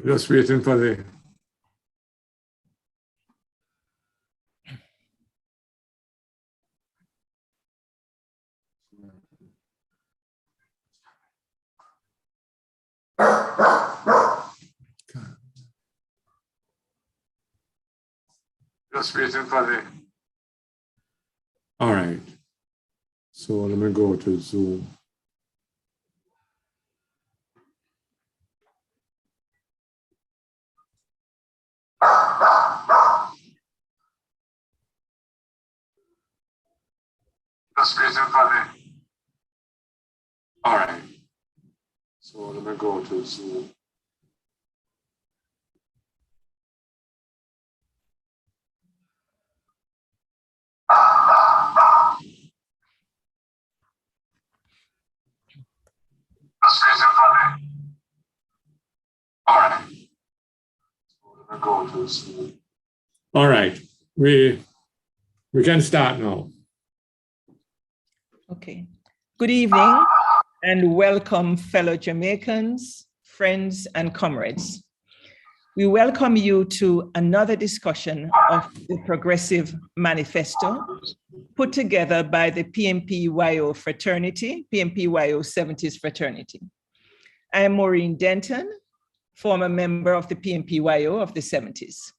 Just waiting for the... Just waiting for the... All right. So let me go to Zoom. Just waiting for the... All right. So let me go to Zoom. Just waiting for the... All right. So let me go to Zoom. All right. We can start now. Okay. Good evening and welcome, fellow Jamaicans, friends, and comrades. We welcome you to another discussion of the Progressive Manifesto put together by the PNPYO fraternity, PNPYO 70s fraternity. I am Maureen Denton, former member of the PNPYO of the 70s.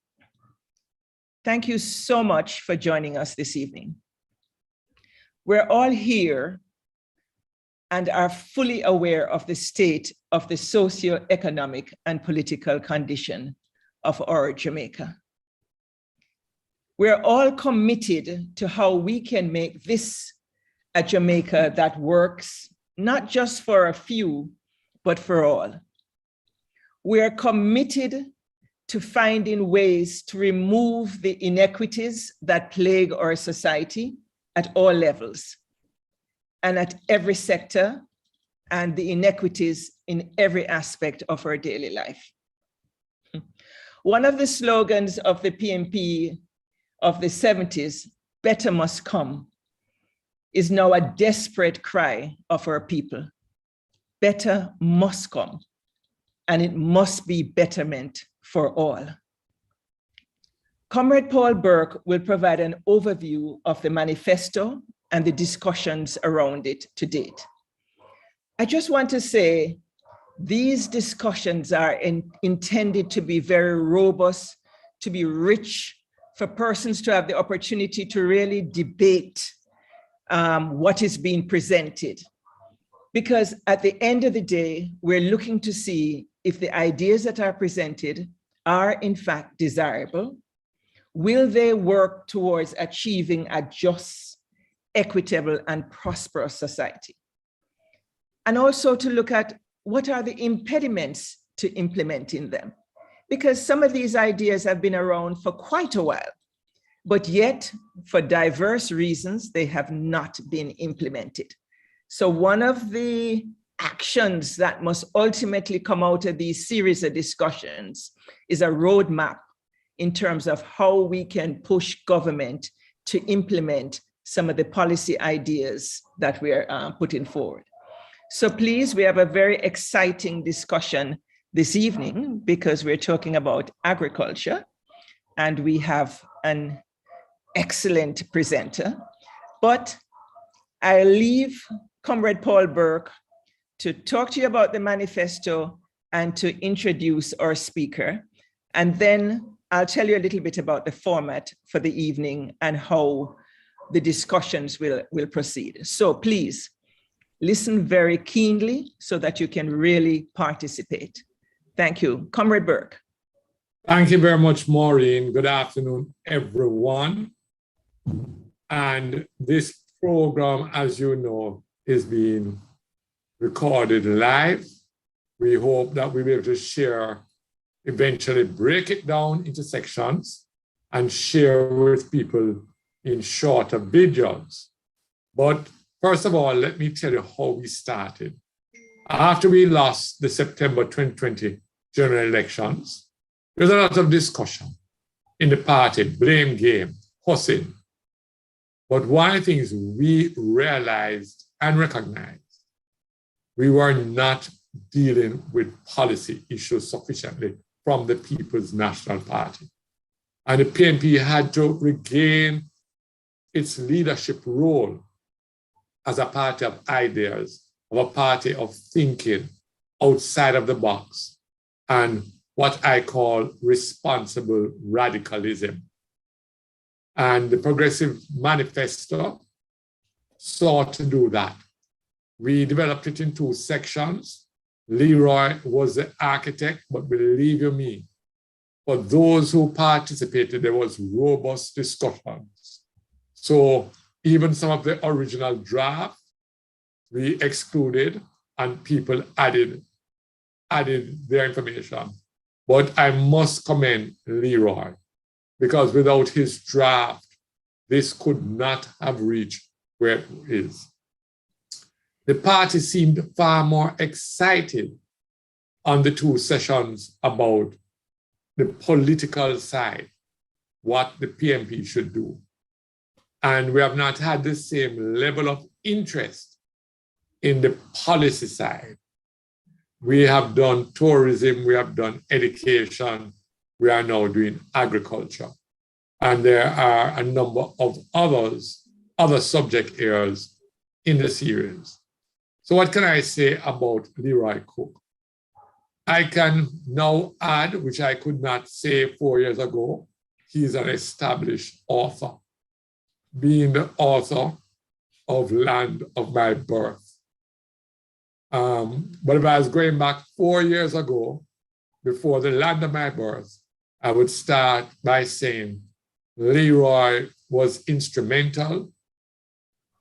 Thank you so much for joining us this evening. We're all here and are fully aware of the state of the socioeconomic and political condition of our Jamaica. We're all committed to how we can make this a Jamaica that works, not just for a few, but for all. We're committed to finding ways to remove the inequities that plague our society at all levels and at every sector, and the inequities in every aspect of our daily life. One of the slogans of the PNP of the 70s, "Better must come," is now a desperate cry of our people. Better must come, and it must be betterment for all. Comrade Paul Burke will provide an overview of the manifesto and the discussions around it to date. I just want to say these discussions are intended to be very robust, to be rich, for persons to have the opportunity to really debate what is being presented. Because at the end of the day, we're looking to see if the ideas that are presented are in fact desirable. Will they work towards achieving a just, equitable, and prosperous society? And also to look at what are the impediments to implementing them? Because some of these ideas have been around for quite a while, but yet for diverse reasons, they have not been implemented. So one of the actions that must ultimately come out of these series of discussions is a roadmap in terms of how we can push government to implement some of the policy ideas that we are putting forward. So please, we have a very exciting discussion this evening because we're talking about agriculture and we have an excellent presenter. But I'll leave Comrade Paul Burke to talk to you about the manifesto and to introduce our speaker. And then I'll tell you a little bit about the format for the evening and how the discussions will proceed. So please listen very keenly so that you can really participate. Thank you. Comrade Burke. Thank you very much, Maureen. Good afternoon, everyone. And this program, as you know, is being recorded live. We hope that we'll be able to share, eventually break it down into sections and share with people in shorter videos. But first of all, let me tell you how we started. After we lost the September 2020 general elections, there was a lot of discussion in the party, blame game, hussing. But one of the things we realized and recognized, we were not dealing with policy issues sufficiently from the People's National Party. And the PNP had to regain its leadership role as a party of ideas, of a party of thinking outside of the box, and what I call responsible radicalism. And the Progressive Manifesto sought to do that. We developed it in 2 sections. Leroy was the architect, but believe you me, for those who participated, there was robust discussions. So even some of the original draft, we excluded and people added their information. But I must commend Leroy, because without his draft, this could not have reached where it is. The party seemed far more excited on the 2 sessions about the political side, what the PNP should do. And we have not had the same level of interest in the policy side. We have done tourism, we have done education, we are now doing agriculture. And there are a number of other subject areas in the series. So what can I say about Leroy Cook? I can now add, which I could not say 4 years ago, he's an established author, being the author of Land of My Birth. But if I was going back 4 years ago, before the Land of My Birth, I would start by saying Leroy was instrumental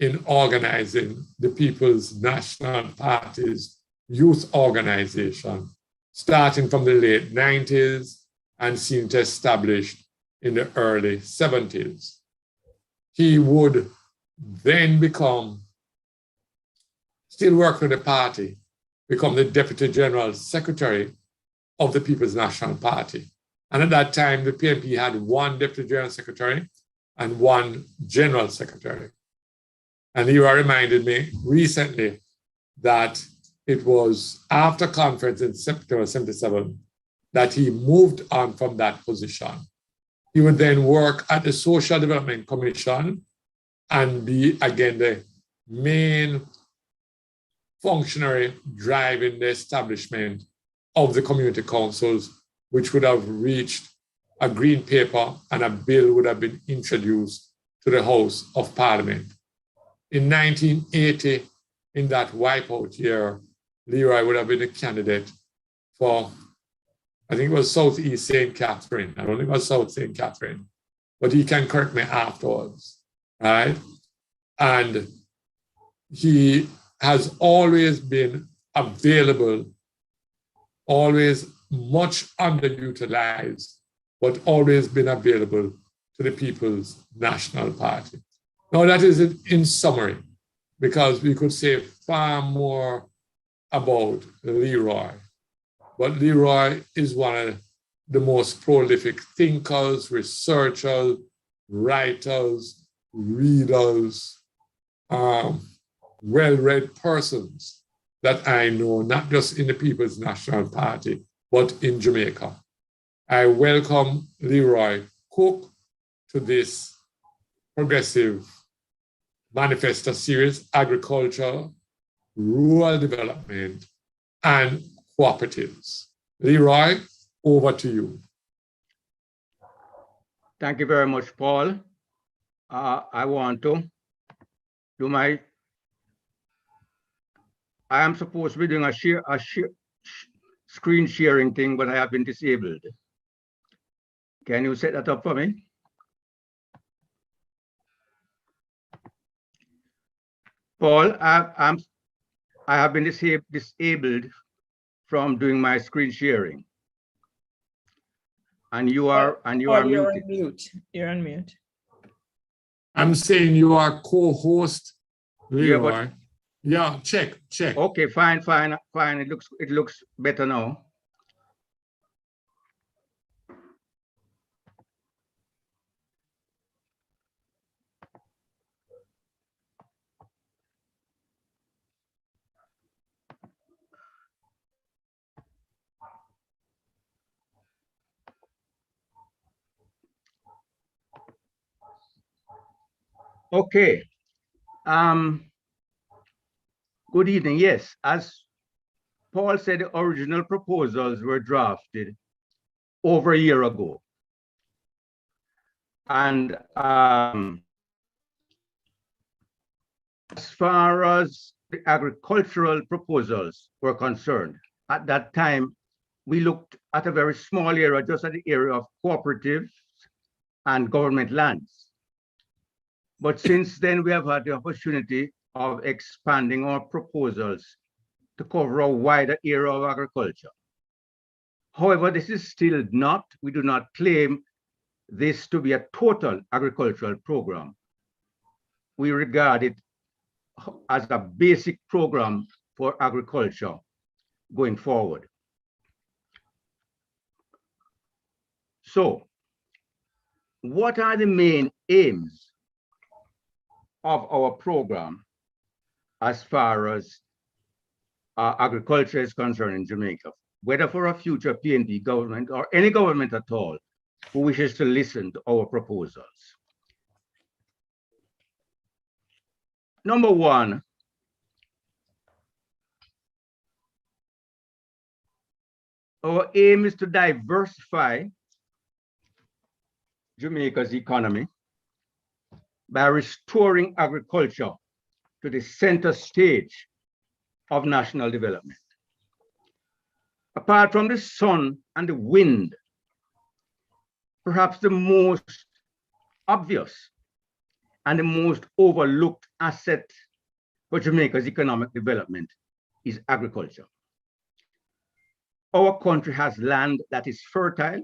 in organizing the People's National Party's youth organization, starting from the late 90s and seemed to establish in the early 70s. He would then still work for the party, become the Deputy General Secretary of the People's National Party. And at that time, the PNP had 1 Deputy General Secretary and 1 General Secretary. And Leroy reminded me recently that it was after conference in September 77 that he moved on from that position. He would then work at the Social Development Commission and be, again, the main functionary driving the establishment of the community councils, which would have reached a green paper and a bill would have been introduced to the House of Parliament. In 1980, in that wipeout year, Leroy would have been a candidate for, I think it was Southeast St. Catherine. I don't think it was South St. Catherine, but he can correct me afterwards, right? And he has always been available, always much underutilized, but always been available to the People's National Party. Now that is it in summary, because we could say far more about Leroy. But Leroy is one of the most prolific thinkers, researchers, writers, readers, well-read persons that I know, not just in the People's National Party, but in Jamaica. I welcome Leroy Cook to this Progressive Manifesto series, Agriculture, Rural Development, and Cooperatives. Leroy, over to you. Thank you very much, Paul. I want to do I am supposed to be doing a screen sharing thing, but I have been disabled. Can you set that up for me? Paul, I have been disabled from doing my screen sharing. And you are you're muted. on mute. You're on mute. I'm saying you are co-host, Leroy. Yeah, check. Okay, fine. It looks better now. Okay. Good evening. Yes, as Paul said, the original proposals were drafted over a year ago. And as far as the agricultural proposals were concerned, at that time, we looked at a very small area, just at the area of cooperatives and government lands. But since then, we have had the opportunity of expanding our proposals to cover a wider area of agriculture. However, this is still not, we do not claim this to be a total agricultural program. We regard it as a basic program for agriculture going forward. So, what are the main aims of our program as far as agriculture is concerned in Jamaica, whether for a future PNP government or any government at all who wishes to listen to our proposals? Number one, our aim is to diversify Jamaica's economy by restoring agriculture to the center stage of national development. Apart from the sun and the wind, perhaps the most obvious and the most overlooked asset for Jamaica's economic development is agriculture. Our country has land that is fertile,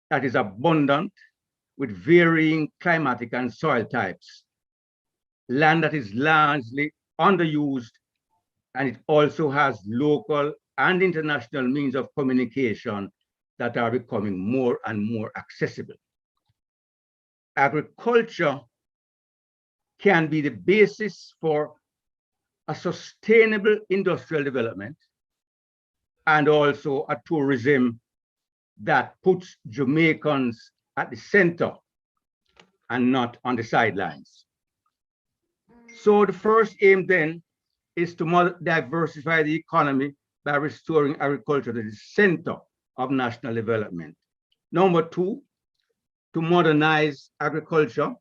that is abundant, with varying climatic and soil types, land that is largely underused, and it also has local and international means of communication that are becoming more and more accessible. Agriculture can be the basis for a sustainable industrial development and also a tourism that puts Jamaicans at the center and not on the sidelines. So the first aim then is to diversify the economy by restoring agriculture to the center of national development. Number two, to modernize agriculture,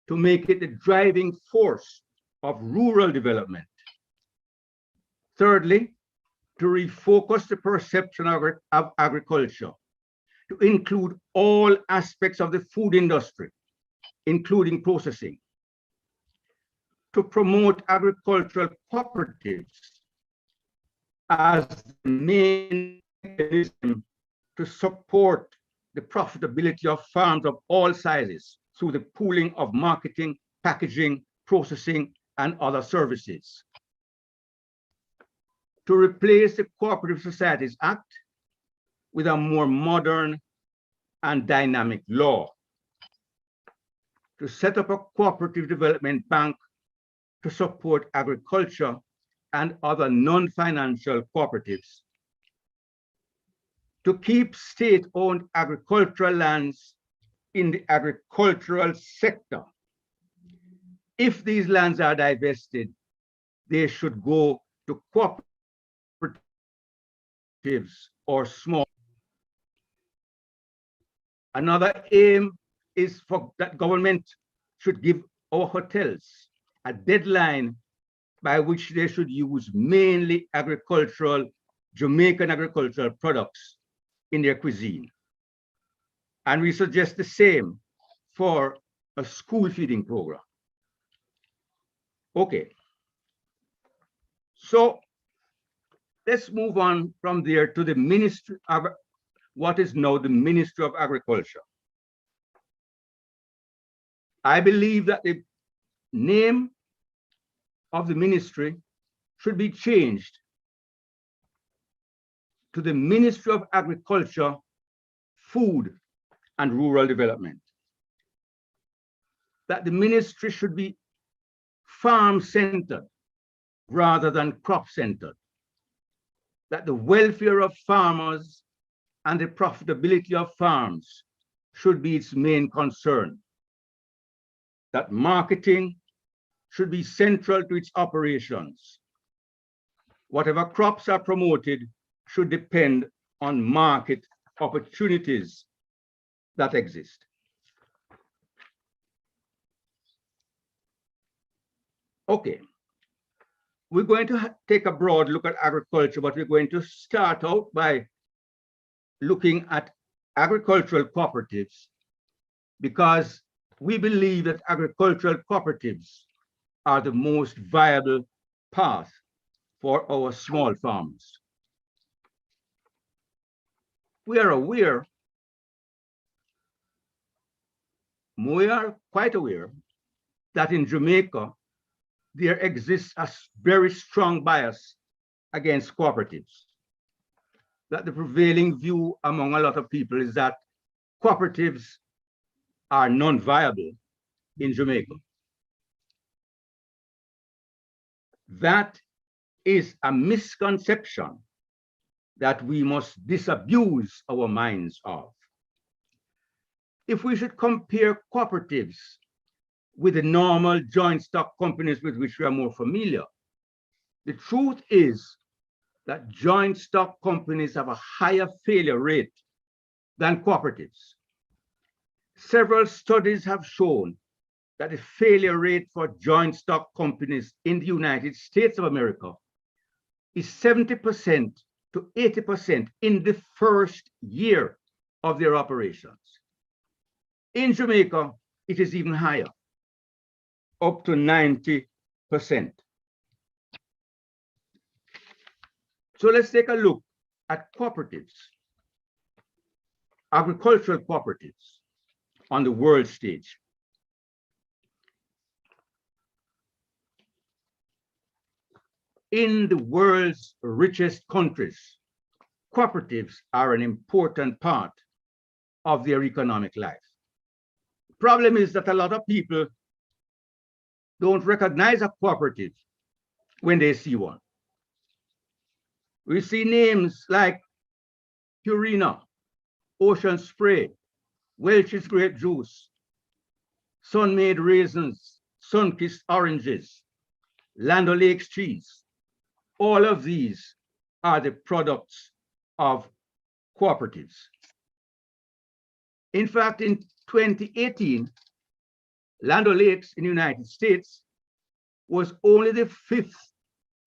to make it the driving force of rural development. Thirdly, to refocus the perception of agriculture, to include all aspects of the food industry, including processing, to promote agricultural cooperatives as the main mechanism to support the profitability of farms of all sizes through the pooling of marketing, packaging, processing, and other services. To replace the Cooperative Societies Act with a more modern and dynamic law. To set up a cooperative development bank to support agriculture and other non-financial cooperatives. To keep state-owned agricultural lands in the agricultural sector. If these lands are divested, they should go to cooperatives or small. Another aim is for that government should give our hotels a deadline by which they should use mainly Jamaican agricultural products in their cuisine. And we suggest the same for a school feeding program. Okay. So let's move on from there to the Ministry of what is now the Ministry of Agriculture. I believe that the name of the ministry should be changed to the Ministry of Agriculture, Food and Rural Development. That the ministry should be farm-centered rather than crop-centered. That the welfare of farmers and the profitability of farms should be its main concern. that marketing should be central to its operations. Whatever crops are promoted should depend on market opportunities that exist. Okay, we're going to take a broad look at agriculture, but we're going to start out by looking at agricultural cooperatives, because we believe that agricultural cooperatives are the most viable path for our small farmers. We are quite aware that in Jamaica, there exists a very strong bias against cooperatives. That the prevailing view among a lot of people is that cooperatives are non-viable in Jamaica. That is a misconception that we must disabuse our minds of. If we should compare cooperatives with the normal joint stock companies with which we are more familiar, the truth is that joint stock companies have a higher failure rate than cooperatives. Several studies have shown that the failure rate for joint stock companies in the United States of America is 70% to 80% in the first year of their operations. In Jamaica, it is even higher, up to 90%. So let's take a look at cooperatives, agricultural cooperatives on the world stage. In the world's richest countries, cooperatives are an important part of their economic life. Problem is that a lot of people don't recognize a cooperative when they see one. We see names like Purina, Ocean Spray, Welch's Grape Juice, Sun-Made Raisins, Sun-Kissed Oranges, Land O'Lakes Cheese. All of these are the products of cooperatives. In fact, in 2018, Land O'Lakes in the United States was only the 5th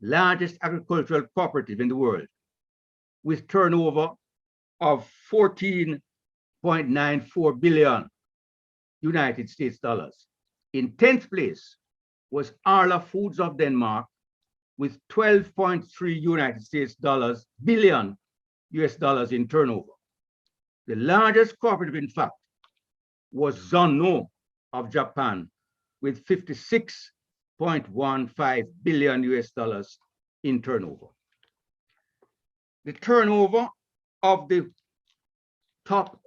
largest agricultural cooperative in the world, with turnover of 14.94 billion United States dollars. In 10th place was Arla Foods of Denmark with 12.3 United States dollars billion US dollars in turnover. The largest cooperative, in fact, was Zonno of Japan with 56.15 billion US dollars in turnover. The turnover of the top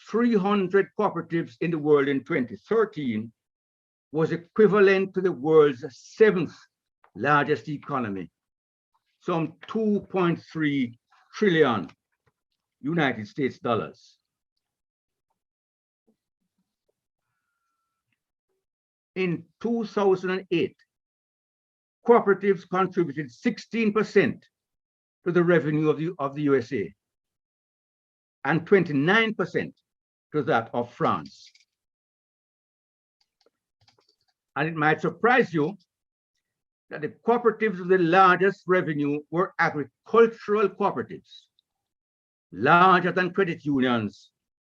300 cooperatives in the world in 2013 was equivalent to the world's 7th largest economy, some 2.3 trillion United States dollars. In 2008, cooperatives contributed 16% to the revenue of the USA and 29% to that of France. And it might surprise you that the cooperatives with the largest revenue were agricultural cooperatives, larger than credit unions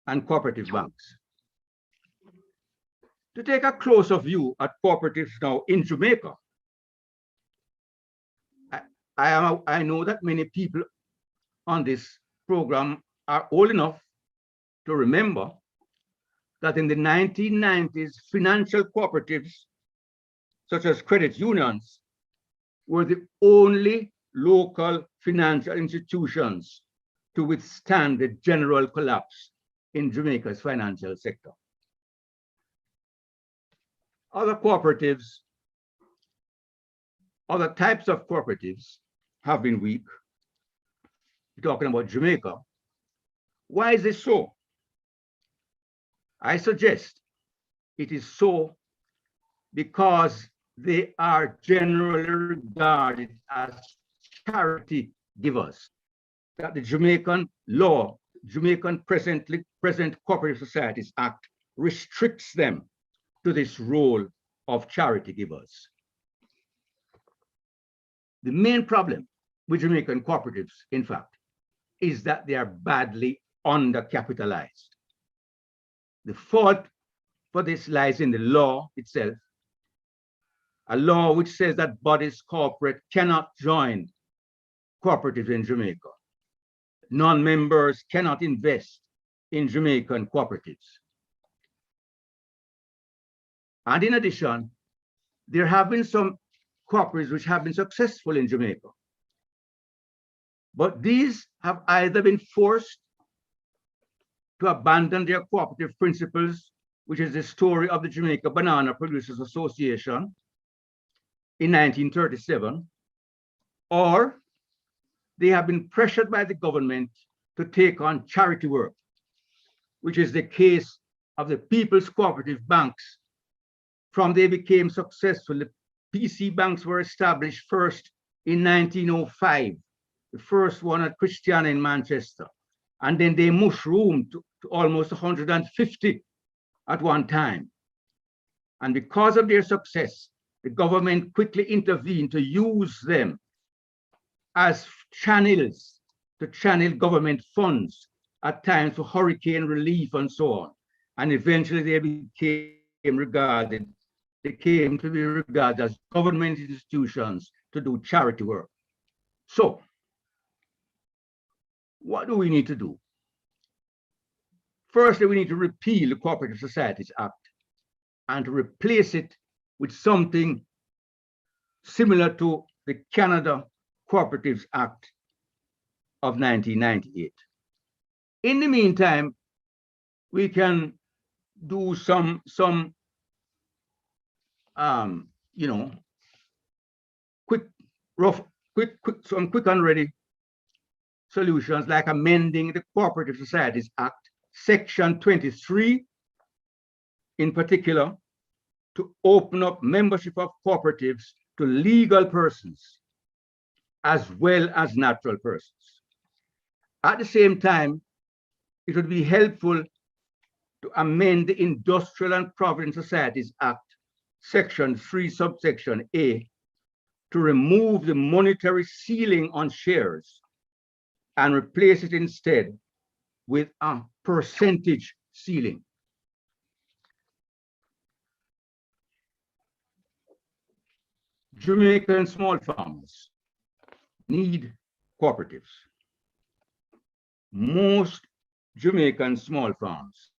and cooperative banks. To take a closer view at cooperatives now in Jamaica, I know that many people on this program are old enough to remember that in the 1990s, financial cooperatives, such as credit unions, were the only local financial institutions to withstand the general collapse in Jamaica's financial sector. Other cooperatives, other types of cooperatives have been weak. We're talking about Jamaica. Why is this so? I suggest it is so because they are generally regarded as charity givers. That the Jamaican law, Jamaican present Cooperative Societies Act restricts them to this role of charity givers. The main problem with Jamaican cooperatives, in fact, is that they are badly undercapitalized. The fault for this lies in the law itself, a law which says that bodies corporate cannot join cooperatives in Jamaica. Non-members cannot invest in Jamaican cooperatives. And in addition, there have been some cooperatives which have been successful in Jamaica. But these have either been forced to abandon their cooperative principles, which is the story of the Jamaica Banana Producers Association in 1937, or they have been pressured by the government to take on charity work, which is the case of the People's Cooperative Banks. From they became successful, the PC banks were established first in 1905, the first one at Christiana in Manchester, and then they mushroomed to almost 150 at one time. And because of their success, the government quickly intervened to use them as channels to channel government funds at times for hurricane relief and so on. And eventually they came to be regarded as government institutions to do charity work. So, what do we need to do? Firstly, we need to repeal the Cooperative Societies Act and to replace it with something similar to the Canada Cooperatives Act of 1998. In the meantime, we can do some quick and ready solutions, like amending the Cooperative Societies Act, Section 23 in particular, to open up membership of cooperatives to legal persons as well as natural persons. At the same time, it would be helpful to amend the Industrial and Provident Societies Act, Section 3, subsection A, to remove the monetary ceiling on shares and replace it instead with a percentage ceiling. Jamaican small farmers need cooperatives. Most Jamaican small farms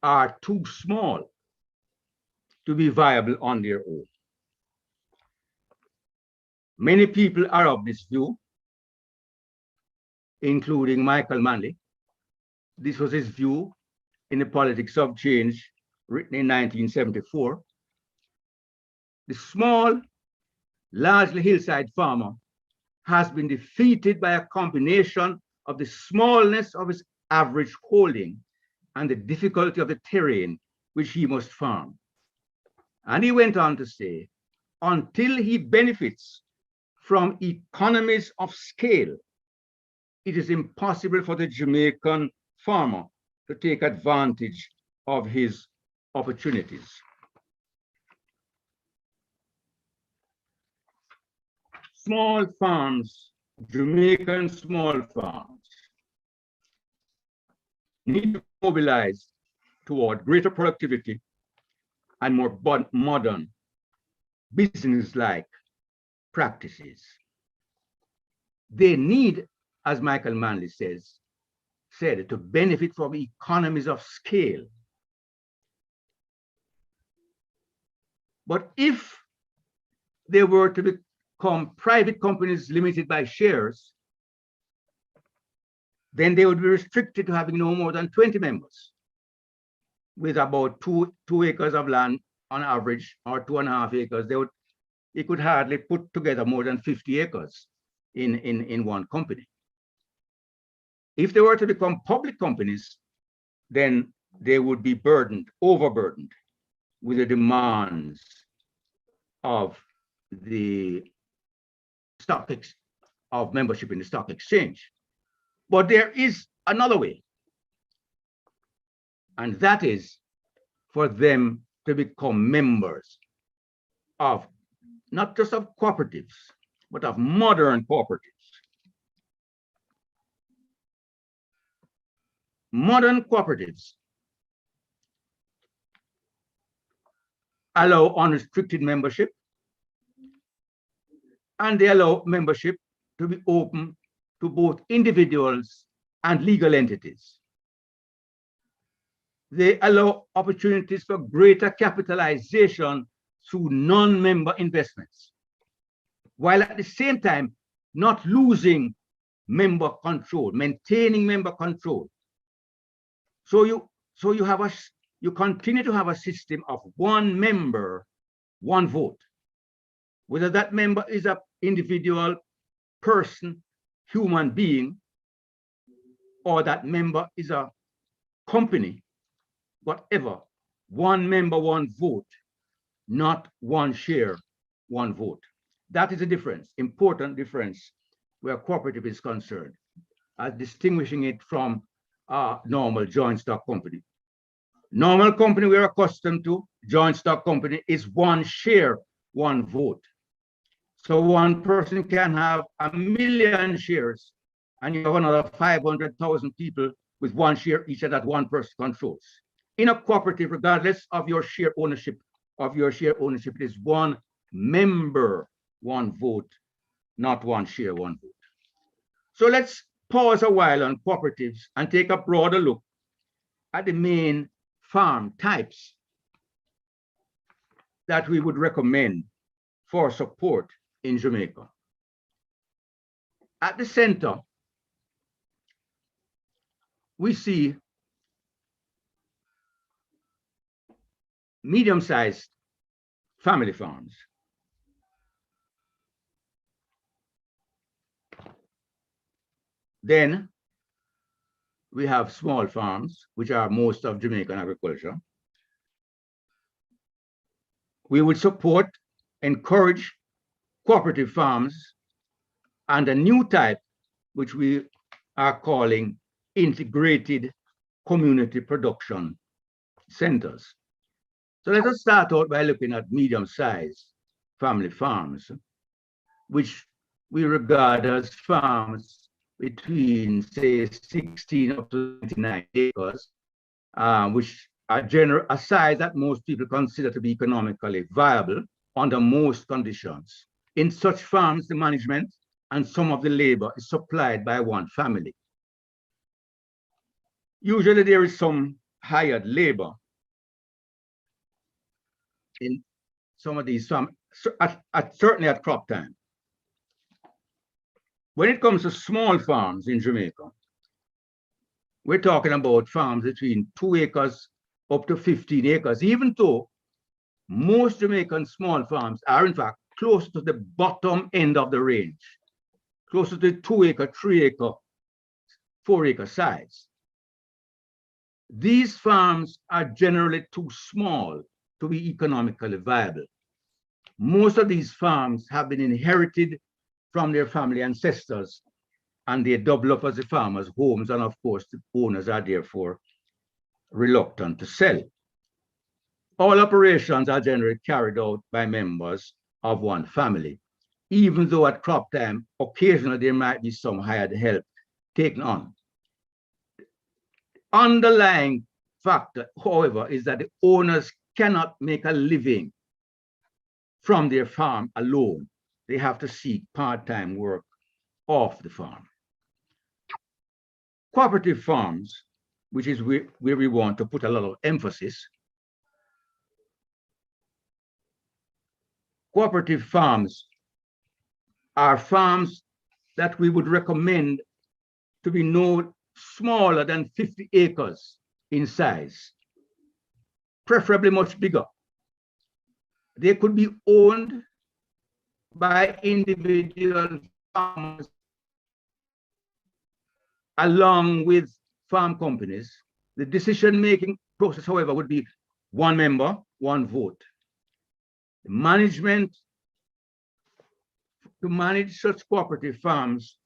are too small to be viable on their own. Many people are of this view, including Michael Manley. This was his view in The Politics of Change, written in 1974. The small, largely hillside farmer has been defeated by a combination of the smallness of his average holding and the difficulty of the terrain which he must farm. And he went on to say, until he benefits from economies of scale, it is impossible for the Jamaican farmer to take advantage of his opportunities. Small farms, Jamaican small farms, need to mobilize toward greater productivity and more modern business-like practices. They need, as Michael Manley said, to benefit from economies of scale. But if they were to become private companies limited by shares, then they would be restricted to having no more than 20 members, with about two acres of land on average, or 2.5 acres. They could hardly put together more than 50 acres in one company. If they were to become public companies, then they would be overburdened with the demands of the of membership in the stock exchange. But there is another way, and that is for them to become members of not just of cooperatives, but of modern cooperatives. Modern cooperatives allow unrestricted membership, and they allow membership to be open to both individuals and legal entities. They allow opportunities for greater capitalization through non-member investments, while at the same time not losing member control, maintaining member control. So you continue to have a system of one member, one vote. Whether that member is an individual person, human being, or that member is a company, whatever, one member, one vote, not one share, one vote. That is a difference, important difference where cooperative is concerned, distinguishing it from a normal joint stock company. Normal company we're accustomed to, joint stock company, is one share, one vote. So one person can have 1 million shares and you have another 500,000 people with one share each that one person controls. In a cooperative, regardless of your share ownership, it is one member, one vote, not one share, one vote. So let's pause a while on cooperatives and take a broader look at the main farm types that we would recommend for support in Jamaica. At the center, we see medium-sized family farms. Then we have small farms, which are most of Jamaican agriculture. We would support, encourage cooperative farms and a new type, which we are calling integrated community production centers. So let us start out by looking at medium-sized family farms, which we regard as farms between, say, 16 up to 29 acres, which are a size that most people consider to be economically viable under most conditions. In such farms, the management and some of the labor is supplied by one family. Usually there is some hired labor in some of these farms, certainly at crop time. When it comes to small farms in Jamaica, we're talking about farms between 2 acres up to 15 acres, even though most Jamaican small farms are in fact close to the bottom end of the range, closer to 2 acre, 3 acre, 4 acre size. These farms are generally too small to be economically viable. Most of these farms have been inherited from their family ancestors, and they double up as the farmers' homes, and of course the owners are therefore reluctant to sell. All operations are generally carried out by members of one family, even though at crop time, occasionally there might be some hired help taken on. Underlying factor, however, is that the owners cannot make a living from their farm alone. They have to seek part-time work off the farm. Cooperative farms, which is where we want to put a lot of emphasis. Cooperative farms are farms that we would recommend to be no smaller than 50 acres in size, preferably much bigger. They could be owned by individual farmers along with farm companies, The decision-making process, however, would be one member, one vote. The management, to manage such cooperative farms,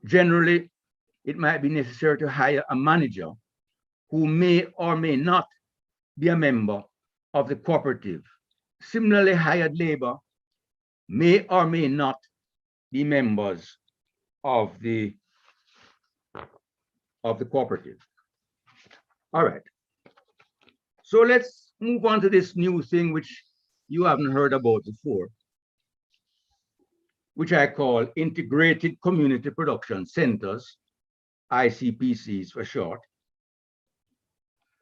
generally, it might be necessary to hire a manager who may or may not be a member of the cooperative. Similarly, hired labor may or may not be members of the cooperative. All right. So let's move on to this new thing which you haven't heard about before, which I call Integrated Community Production Centers, ICPCs for short.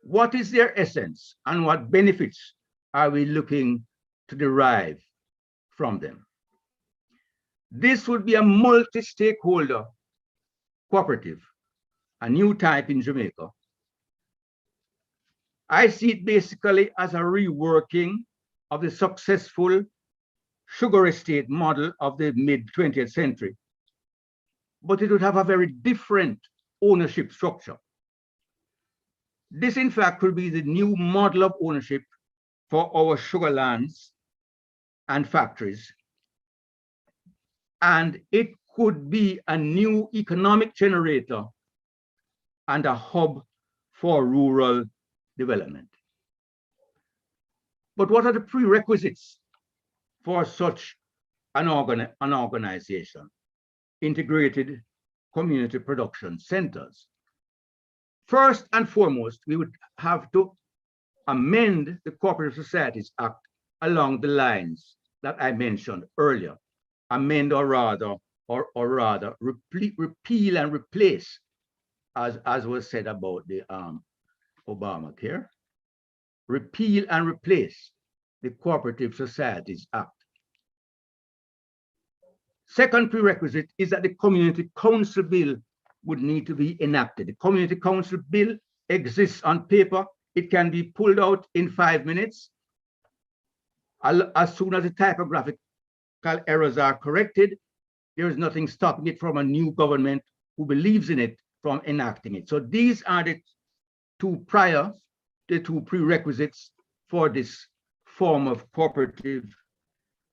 What is their essence and what benefits are we looking to derive from them? This would be a multi-stakeholder cooperative, a new type in Jamaica. I see it basically as a reworking of the successful sugar estate model of the mid-20th century, but it would have a very different ownership structure. This, in fact, could be the new model of ownership for our sugar lands and factories. And it could be a new economic generator and a hub for rural development. But what are the prerequisites for such an organization? Integrated community production centers. First and foremost, we would have to amend the Cooperative Societies Act along the lines that I mentioned earlier. Amend or rather repeal and replace, as was said about the Obamacare. Repeal and replace the Cooperative Societies Act. Second prerequisite is that the Community Council Bill would need to be enacted. The Community Council Bill exists on paper. It can be pulled out in 5 minutes. As soon as the typographical errors are corrected, there is nothing stopping it from a new government who believes in it from enacting it. So these are the two prerequisites for this form of cooperative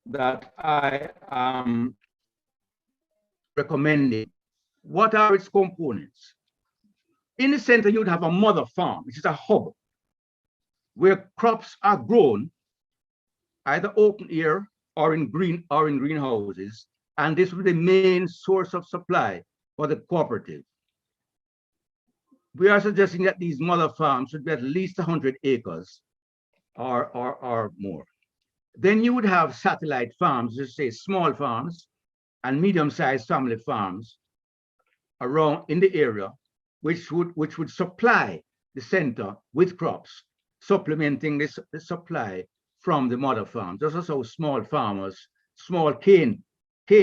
that I am recommending. What are its components? In the center, you'd have a mother farm, which is a hub where crops are grown either open air or in greenhouses, and this will be the main source of supply for the cooperative. We are suggesting that these mother farms should be at least 100 acres or more. Then you would have satellite farms, just say small farms and medium-sized family farms around in the area, which would supply the center with crops, supplementing the supply from the mother farm. Just as how small farmers, small cane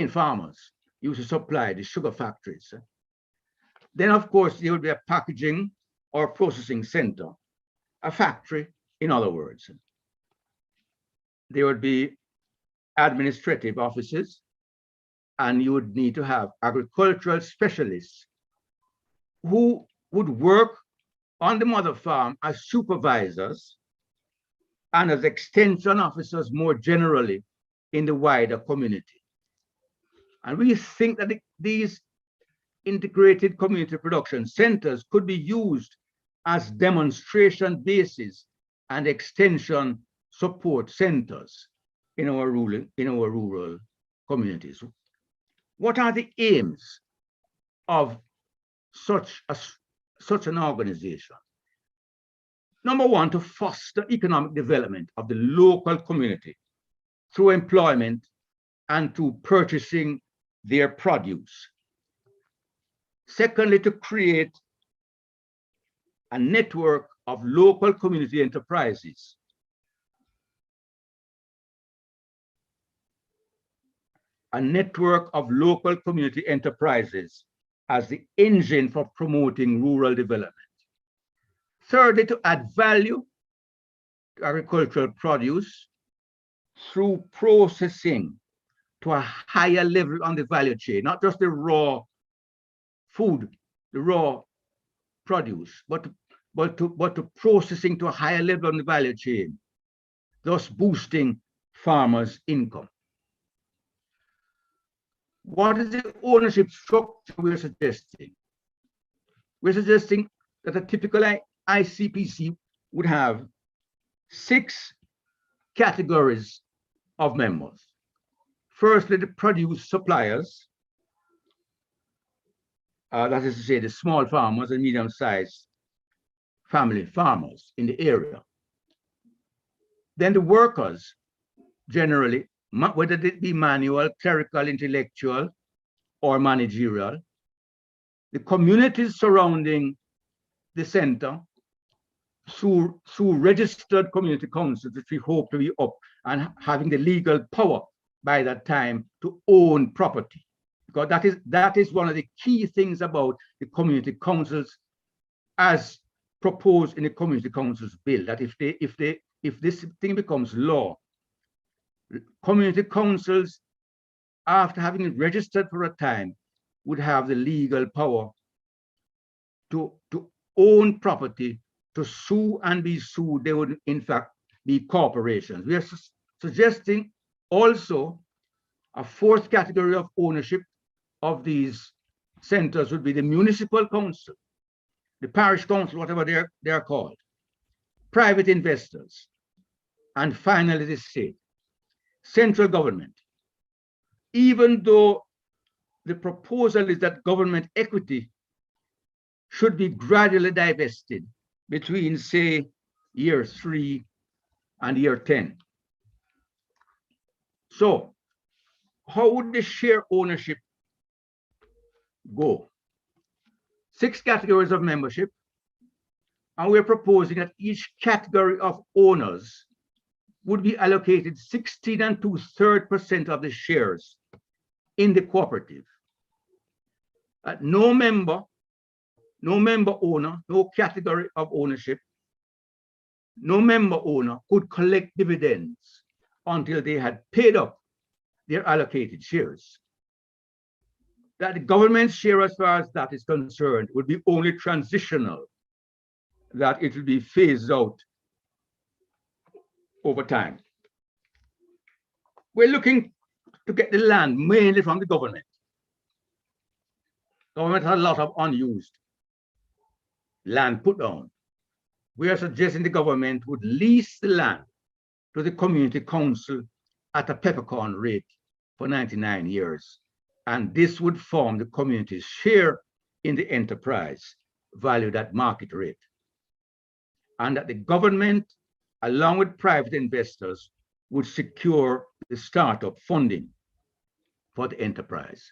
farmers used to supply the sugar factories. Then, of course, there would be a packaging or processing center, a factory, in other words. There would be administrative offices, and you would need to have agricultural specialists who would work on the mother farm as supervisors and as extension officers more generally in the wider community. And we think that these integrated community production centers could be used as demonstration bases and extension support centers in our rural communities. What are the aims of such an organization? Number one, to foster economic development of the local community through employment and through purchasing their produce. Secondly, to create a network of local community enterprises. A network of local community enterprises as the engine for promoting rural development. Thirdly, to add value to agricultural produce through processing to a higher level on the value chain, not just the raw food, the raw produce, but to processing to a higher level on the value chain, thus boosting farmers' income. What is the ownership structure we're suggesting? We're suggesting that a typical ICPC would have 6 categories of members. Firstly, the produce suppliers, that is to say, the small farmers and medium-sized family farmers in the area. Then the workers, generally, whether it be manual, clerical, intellectual, or managerial, the communities surrounding the center through registered community councils, which we hope to be up and having the legal power by that time to own property. Because that is one of the key things about the community councils as proposed in the community councils bill, that if this thing becomes law, community councils, after having it registered for a time, would have the legal power to own property, to sue and be sued. They would in fact be corporations. We are suggesting also a 4th category of ownership of these centers would be the municipal council, the parish council, whatever they are called, private investors, and finally the state. Central government, even though the proposal is that government equity should be gradually divested between, say, year 3 and year 10. So how would the share ownership go? 6 categories of membership, and we're proposing that each category of owners would be allocated 16 2/3% of the shares in the cooperative. No member owner, no category of ownership, no member owner could collect dividends until they had paid up their allocated shares. That the government's share, as far as that is concerned, would be only transitional, that it will be phased out over time. We're looking to get the land mainly from the government. Government has a lot of unused land put down. We are suggesting the government would lease the land to the community council at a peppercorn rate for 99 years. And this would form the community's share in the enterprise, valued at market rate. And that the government, along with private investors, would secure the startup funding for the enterprise.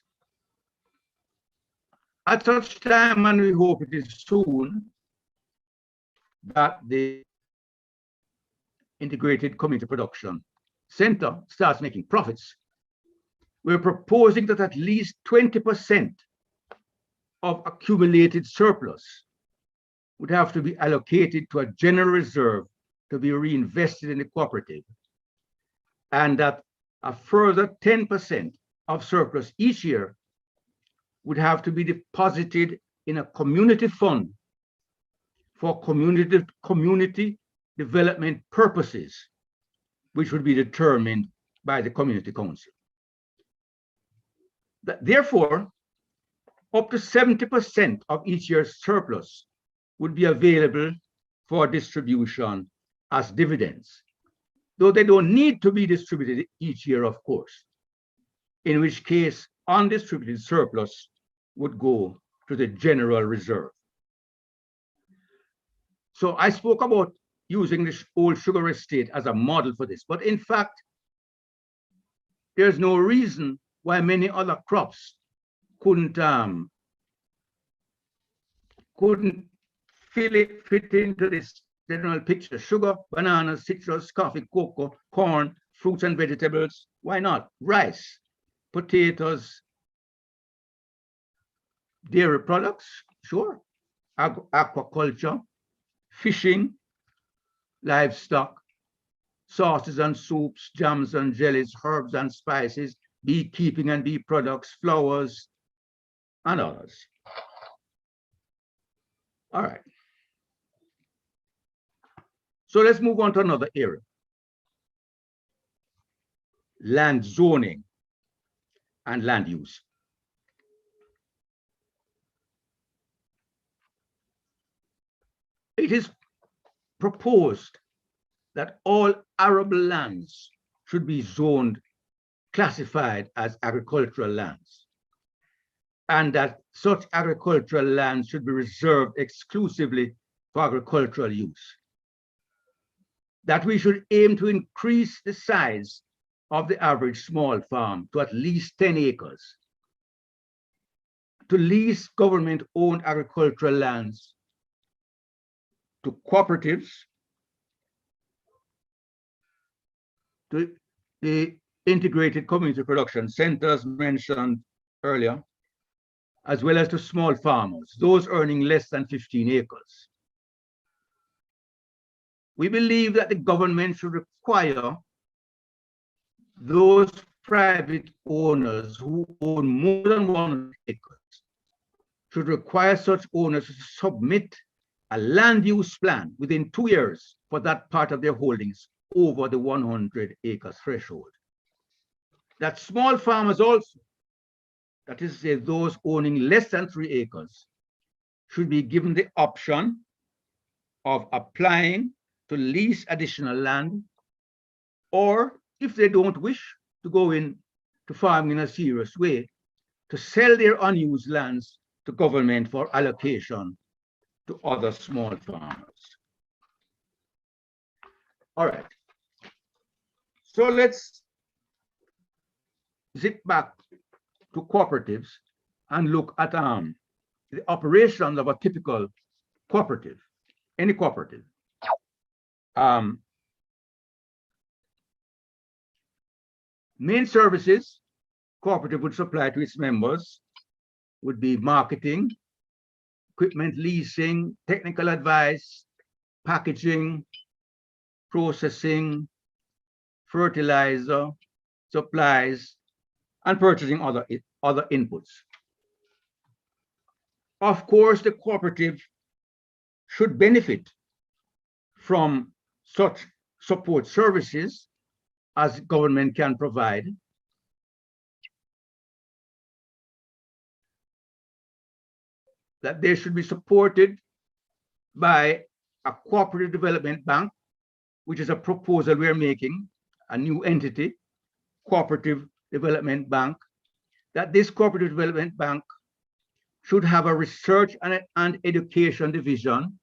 At such time, and we hope it is soon, that the Integrated Community Production Center starts making profits, we're proposing that at least 20% of accumulated surplus would have to be allocated to a general reserve to be reinvested in the cooperative, and that a further 10% of surplus each year would have to be deposited in a community fund for community development purposes, which would be determined by the community council. Therefore, up to 70% of each year's surplus would be available for distribution as dividends, though they don't need to be distributed each year, of course, in which case undistributed surplus would go to the general reserve. So I spoke about using the old sugar estate as a model for this, but in fact, there's no reason why many other crops couldn't fit into this general picture. Sugar, bananas, citrus, coffee, cocoa, corn, fruits and vegetables. Why not? Rice, potatoes, dairy products, sure. Aquaculture, fishing, livestock, sauces and soups, jams and jellies, herbs and spices, beekeeping and bee products, flowers, and others. All right. So let's move on to another area. Land zoning and land use. It is proposed that all arable lands should be zoned, classified as agricultural lands, and that such agricultural lands should be reserved exclusively for agricultural use. That we should aim to increase the size of the average small farm to at least 10 acres, to lease government-owned agricultural lands to cooperatives, to the integrated community production centers mentioned earlier, as well as to small farmers, those earning less than 15 acres. We believe that the government should require those private owners who own more than 100 acres, should require such owners to submit a land use plan within 2 years for that part of their holdings over the 100 acres threshold. That small farmers also, that is to say those owning less than 3 acres, should be given the option of applying to lease additional land, or if they don't wish to go in to farming in a serious way, to sell their unused lands to government for allocation to other small farmers. All right. So let's zip back to cooperatives and look at the operations of a typical cooperative, any cooperative. Main services cooperative would supply to its members would be marketing, equipment leasing, technical advice, packaging, processing, fertilizer, supplies, and purchasing other inputs. Of course, the cooperative should benefit from such support services as government can provide. That they should be supported by a cooperative development bank, which is a proposal we're making, a new entity, cooperative development bank, that this cooperative development bank should have a research and education division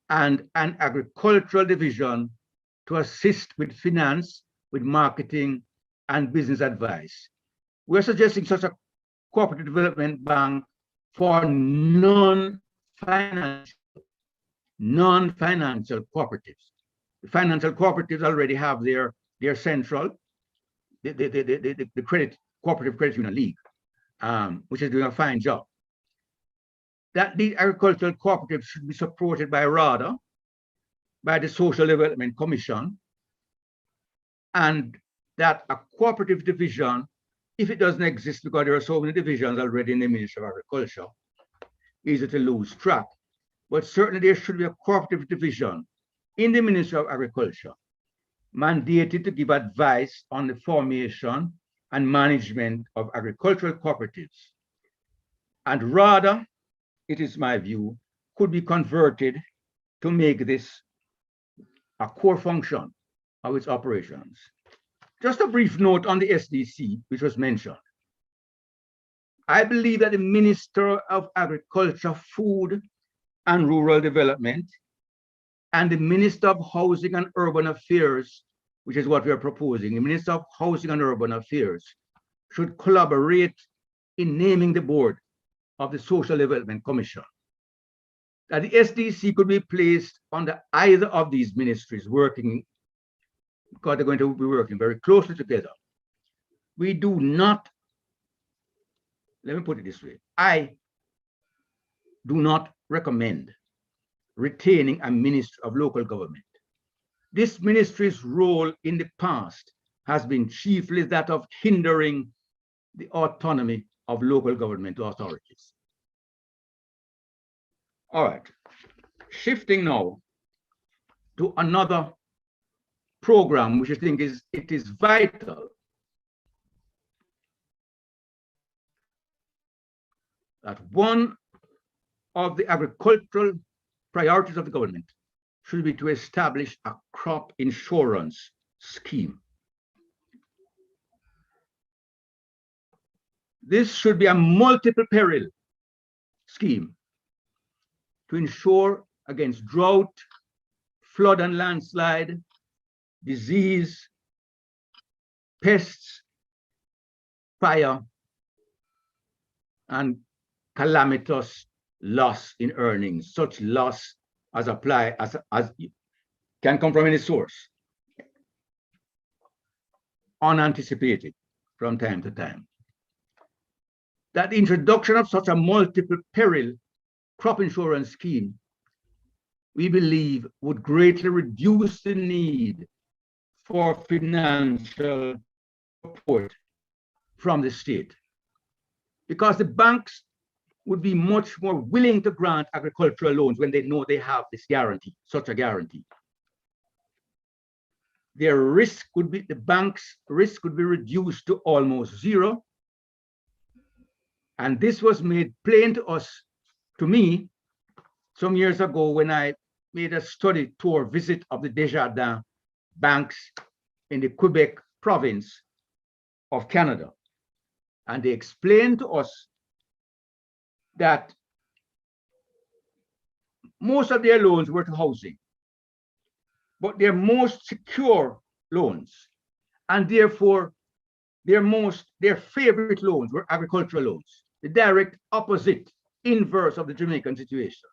and an agricultural division to assist with finance, with marketing, and business advice. We're suggesting such a cooperative development bank for non-financial cooperatives. The financial cooperatives already have their central, the Cooperative Credit Union League, which is doing a fine job. That the agricultural cooperatives should be supported by RADA, by the Social Development Commission, and that a cooperative division, if it doesn't exist because there are so many divisions already in the Ministry of Agriculture, easy to lose track. But certainly there should be a cooperative division in the Ministry of Agriculture mandated to give advice on the formation and management of agricultural cooperatives. And rather, it is my view, could be converted to make this a core function of its operations. Just a brief note on the SDC, which was mentioned. I believe that the Minister of Agriculture, Food and Rural Development and the Minister of Housing and Urban Affairs, which is what we are proposing, the Minister of Housing and Urban Affairs should collaborate in naming the board of the Social Development Commission. That the SDC could be placed under either of these ministries working, because they're going to be working very closely together. We do not, let me put it this way, I do not recommend retaining a Ministry of Local Government. This ministry's role in the past has been chiefly that of hindering the autonomy of local government authorities. All right, shifting now to another program, which I think is vital that one of the agricultural priorities of the government should be to establish a crop insurance scheme. This should be a multiple peril scheme to ensure against drought, flood and landslide, disease, pests, fire, and calamitous loss in earnings, such loss as can come from any source, unanticipated from time to time. That the introduction of such a multiple peril crop insurance scheme, we believe, would greatly reduce the need for financial support from the state, because the banks would be much more willing to grant agricultural loans when they know they have this guarantee, such a guarantee. Their risk would be, the bank's risk would be reduced to almost zero. And this was made plain to me, some years ago when I made a study tour visit of the Desjardins banks in the Quebec province of Canada. And they explained to us that most of their loans were to housing, but their most secure loans, and therefore their favorite loans were agricultural loans, the direct opposite, inverse of the Jamaican situation.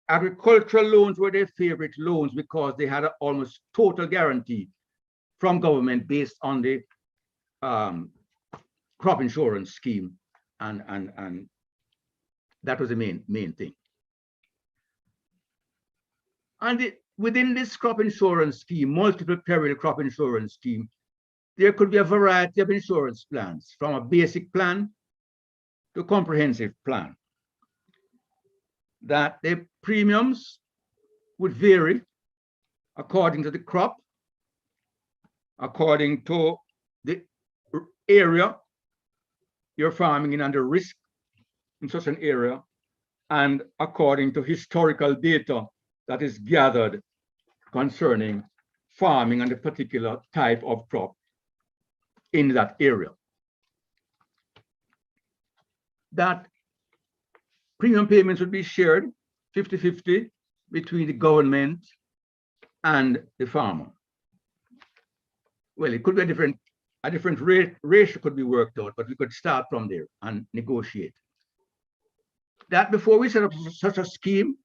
Agricultural loans were their favorite loans because they had an almost total guarantee from government based on the crop insurance scheme, and that was the main thing. And within this crop insurance scheme, multiple peril crop insurance scheme, there could be a variety of insurance plans, from a basic plan to a comprehensive plan. That the premiums would vary according to the crop, according to the area you're farming in and the risk in such an area, and according to historical data that is gathered concerning farming and a particular type of crop in that area. That premium payments would be shared 50-50 between the government and the farmer. Well, it could be a different ratio could be worked out, but we could start from there and negotiate. That before we set up such a scheme,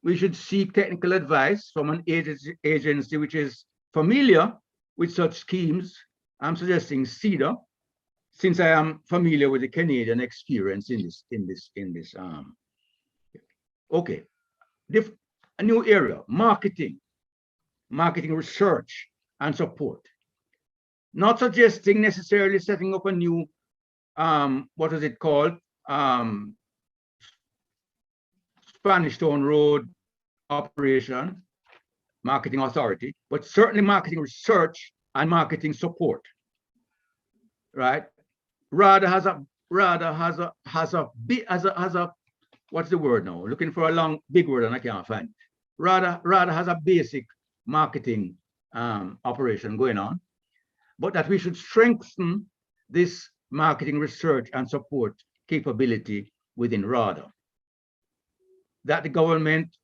we should seek technical advice from an agency which is familiar with such schemes. I'm suggesting CEDA, since I am familiar with the Canadian experience in this. Okay, a new area, marketing research and support. Not suggesting necessarily setting up a new, what is it called? Spanish Town Road operation, marketing authority, but certainly marketing research and marketing support, right? RADA has a what's the word now? Looking for a big word and I can't find it. RADA has a basic marketing operation going on, but that we should strengthen this marketing research and support capability within RADA. That the government,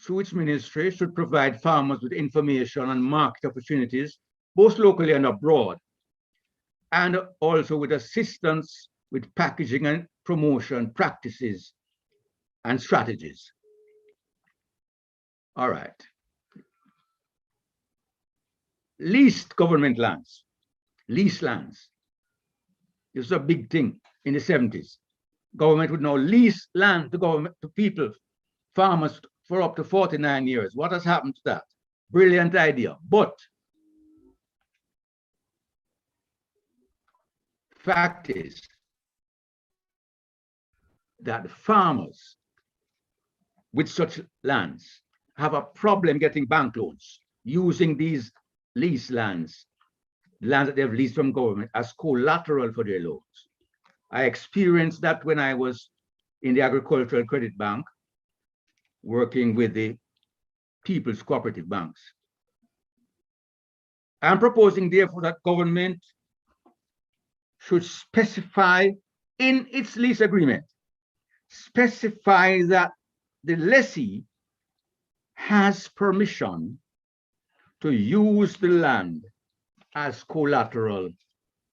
through its ministry, should provide farmers with information on market opportunities, both locally and abroad, and also with assistance with packaging and promotion practices and strategies. All right. Leased government lands, leased lands. This is a big thing in the 70s. Government would now lease land to people, farmers, for up to 49 years. What has happened to that? Brilliant idea. But fact is that farmers with such lands have a problem getting bank loans using these lease lands that they've leased from government as collateral for their loans. I experienced that when I was in the Agricultural Credit Bank, working with the People's Cooperative Banks. I'm proposing, therefore, that government should specify in its lease agreement, specify that the lessee has permission to use the land as collateral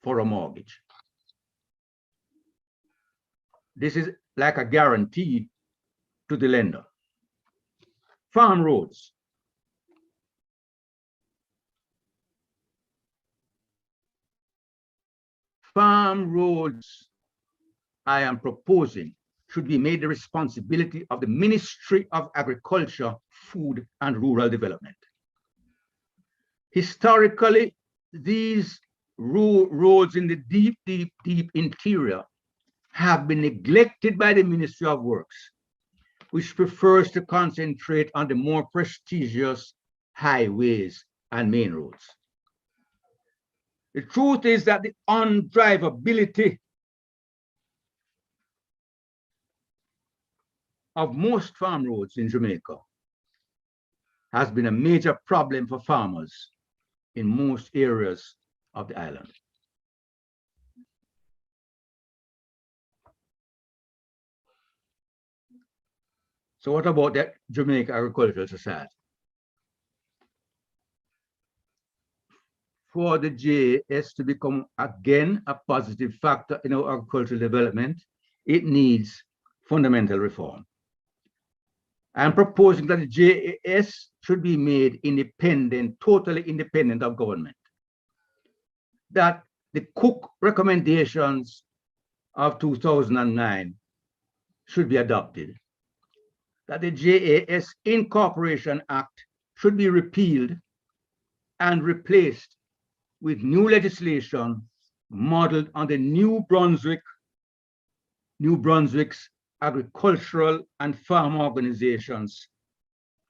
for a mortgage. This is like a guarantee to the lender. Farm roads. Farm roads, I am proposing, should be made the responsibility of the Ministry of Agriculture, Food and Rural Development. Historically, these roads in the deep interior have been neglected by the Ministry of Works, which prefers to concentrate on the more prestigious highways and main roads. The truth is that the undrivability of most farm roads in Jamaica has been a major problem for farmers in most areas of the island. So what about the Jamaica Agricultural Society? For the JAS to become again a positive factor in our agricultural development, it needs fundamental reform. I'm proposing that the JAS should be made independent, totally independent of government. That the Cook recommendations of 2009 should be adopted. That the JAS Incorporation Act should be repealed and replaced with new legislation modeled on the New Brunswick's Agricultural and Farm Organizations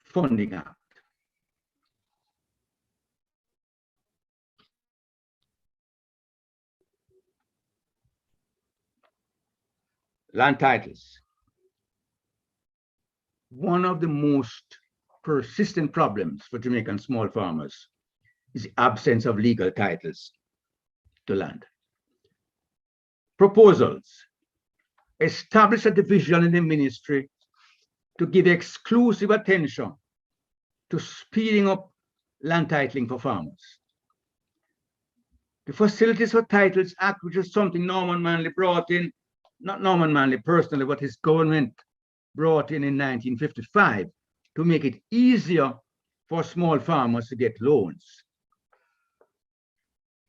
Funding Act. Land titles. One of the most persistent problems for Jamaican small farmers is the absence of legal titles to land. Proposals. Establish a division in the ministry to give exclusive attention to speeding up land titling for farmers. The Facilities for Titles Act, which is something Norman Manley brought in, not Norman Manley personally, but his government brought in 1955 to make it easier for small farmers to get loans.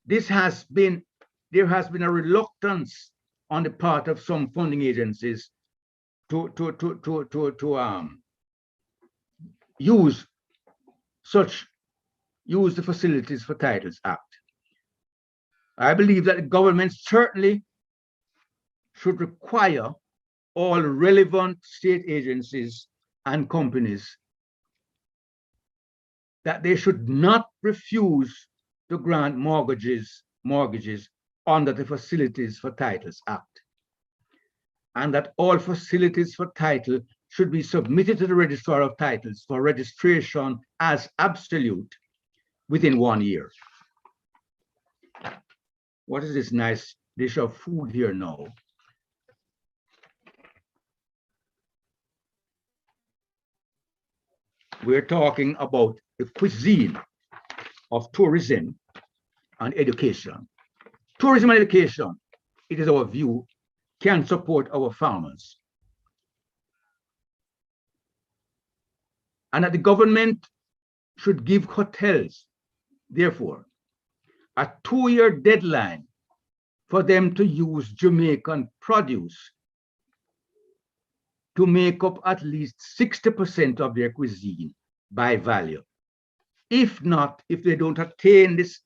There has been a reluctance on the part of some funding agencies to use the Facilities for Titles Act. I believe that the government certainly should require all relevant state agencies and companies that they should not refuse to grant mortgages under the Facilities for Titles Act, and that all facilities for title should be submitted to the Registrar of Titles for registration as absolute within 1 year. What is this nice dish of food here now? We're talking about the cuisine of tourism and education. Tourism and education, it is our view, can support our farmers. And that the government should give hotels, therefore, a 2-year deadline for them to use Jamaican produce to make up at least 60% of their cuisine by value. If not, if they don't attain this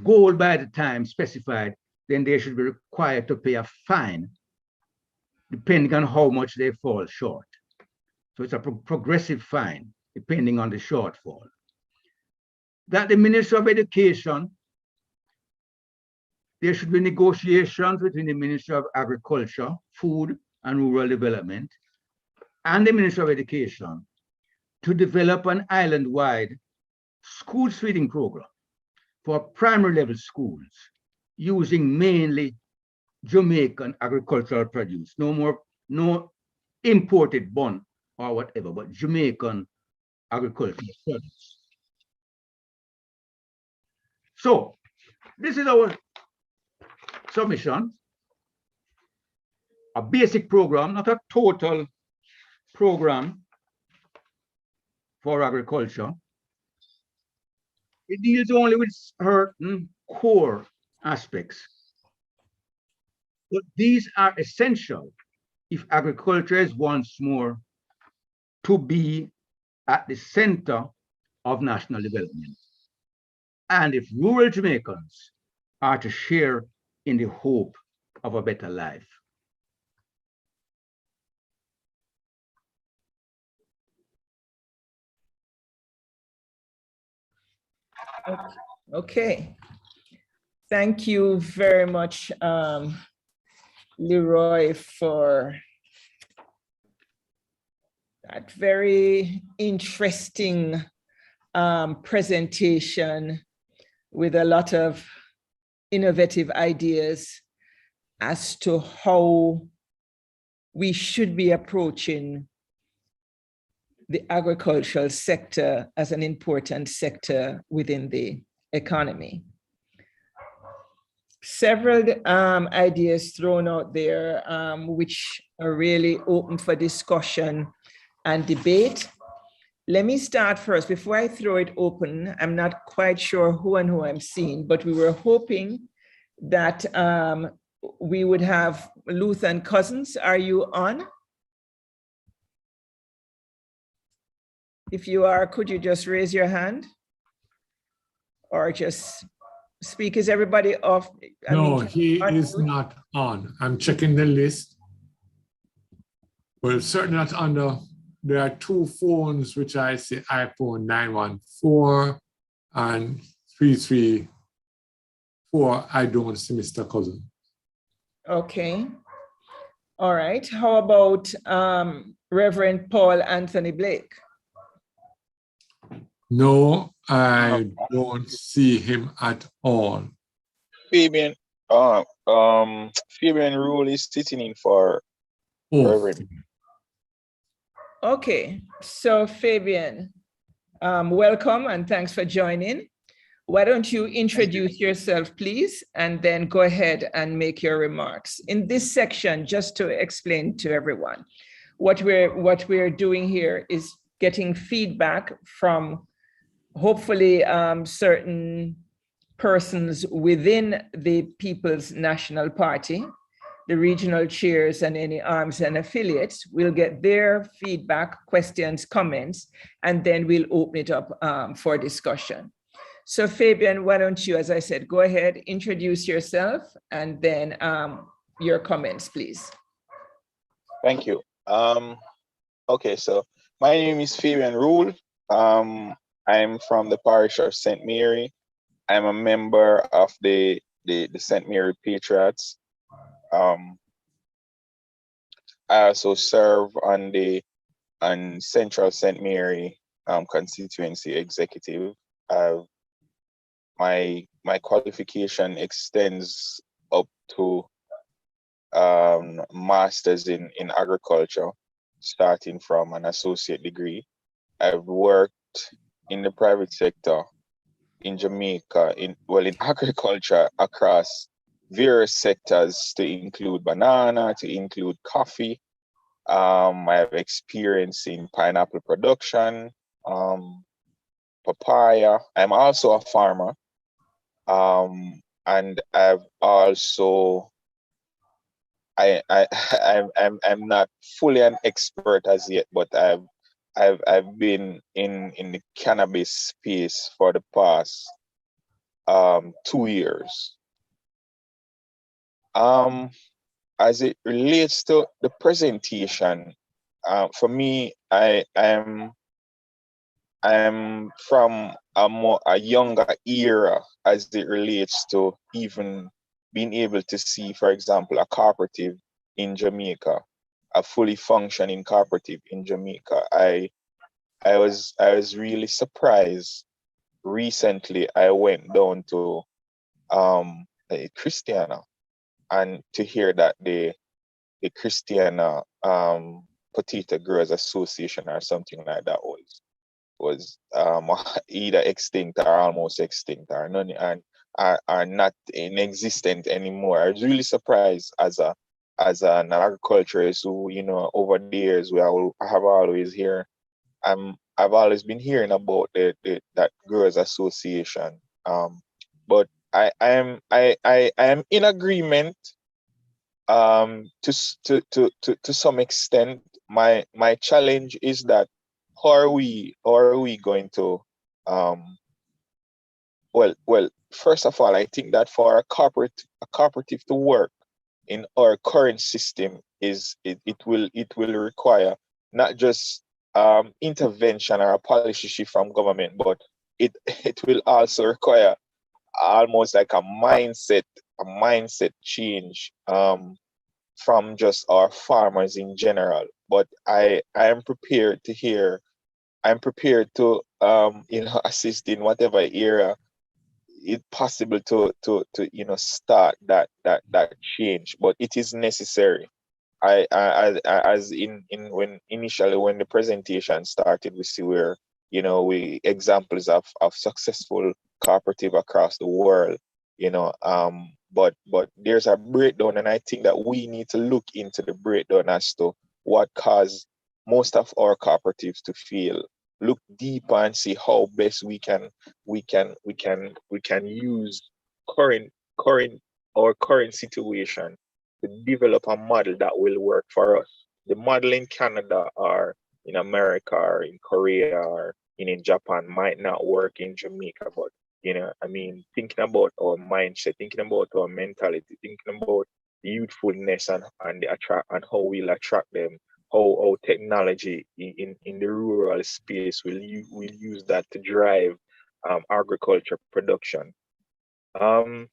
goal by the time specified, then they should be required to pay a fine, depending on how much they fall short. So it's a progressive fine, depending on the shortfall. That the Minister of Education, there should be negotiations between the Minister of Agriculture, Food and Rural Development and the Minister of Education to develop an island-wide school feeding program for primary level schools using mainly Jamaican agricultural produce. No imported bun or whatever, but Jamaican agricultural produce. So this is our submission, a basic program, not a total program for agriculture. It deals only with certain core aspects. But these are essential if agriculture is once more to be at the center of national development. And if rural Jamaicans are to share in the hope of a better life. Okay. Thank you very much, Leroy, for that very interesting presentation with a lot of innovative ideas as to how we should be approaching the agricultural sector as an important sector within the economy. Several ideas thrown out there, which are really open for discussion and debate. Let me start first. Before I throw it open, I'm not quite sure who I'm seeing, but we were hoping that we would have Luther and Cousins. Are you on? If you are, could you just raise your hand? Or just speak? Is everybody off? No, he is not on. I'm checking the list. Well, certainly not under. There are two phones which I see, iPhone 914 and 334. I don't see Mr. Cousin. Okay. All right. How about Reverend Paul Anthony Blake? No, I don't see him at all. Fabian Rule is sitting in for Reverend. Okay, so Fabian, welcome and thanks for joining. Why don't you introduce yourself, please, and then go ahead and make your remarks. In this section, just to explain to everyone, what we're doing here is getting feedback from hopefully certain persons within the People's National Party, the regional chairs and any arms and affiliates. We'll get their feedback, questions, comments, and then we'll open it up for discussion. So Fabian, why don't you, as I said, go ahead, introduce yourself, and then your comments, please. Thank you. Okay, so my name is Fabian Rule. I'm from the parish of St. Mary. I'm a member of the St. Mary Patriots. I also serve on Central St. Mary constituency executive. My qualification extends up to master's in agriculture, starting from an associate degree. I've worked in the private sector in Jamaica, in agriculture across various sectors, to include banana, to include coffee. I have experience in pineapple production, papaya. I'm also a farmer. And I've also, I'm not fully an expert as yet, but I've been in the cannabis space for the past 2 years. As it relates to the presentation, for me, I'm from a younger era as it relates to even being able to see, for example, a cooperative in Jamaica, a fully functioning cooperative in Jamaica. I was really surprised. Recently, I went down to Christiana, and to hear that the Christiana Potato Growers Association or something like that was either extinct or almost extinct or none and are not in existence anymore. I was really surprised as an agriculturist who, you know, over the years I have always hear I've always been hearing about that Growers Association. But I am in agreement to some extent. My challenge is that how are we going to well, first of all, I think that for a cooperative to work in our current system it will require not just intervention or a policy shift from government, but it it will also require almost like a mindset change from just our farmers in general. But I am prepared to hear. I'm prepared to assist in whatever area it possible to start that change. But it is necessary. As in when the presentation started, we see where we examples of successful cooperative across the world, but there's a breakdown, and I think that we need to look into the breakdown as to what caused most of our cooperatives to fail. Look deeper and see how best we can use current current current situation to develop a model that will work for us. The model in Canada or in America or in Korea or in Japan might not work in Jamaica, but I mean, thinking about our mindset, thinking about our mentality, thinking about the youthfulness and the attract and how we'll attract them, how technology in the rural space will use that to drive agriculture production. Um,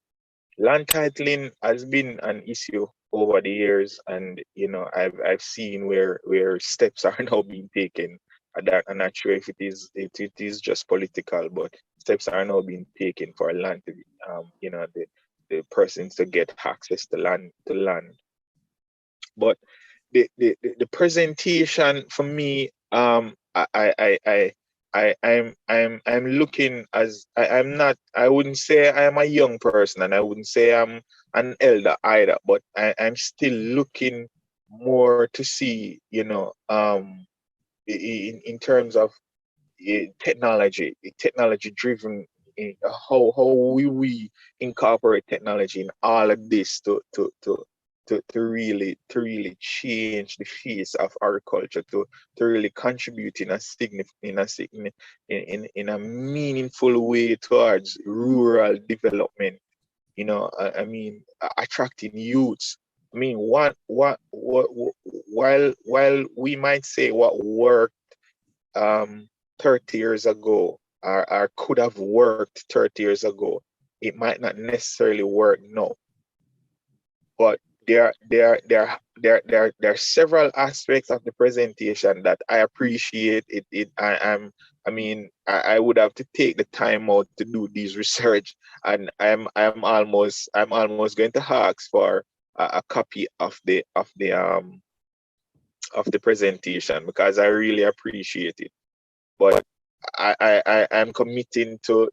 Land titling has been an issue over the years, and I've seen where steps are now being taken. I'm not sure if it is just political, but steps are now being taken for land to be, the persons to get access to land. But the presentation for me, I'm looking as I'm not. I wouldn't say I am a young person, and I wouldn't say I'm an elder either. But I'm still looking more to see, in terms of technology driven. How we incorporate technology in all of this to really change the face of agriculture, to really contribute in a in a meaningful way towards rural development. I mean, attracting youths. I mean, while we might say what worked 30 years ago, or could have worked 30 years ago, it might not necessarily work now. But there are several aspects of the presentation that I appreciate. I would have to take the time out to do this research, and I'm almost going to ask for a copy of the presentation, because I really appreciate it. But I'm committing to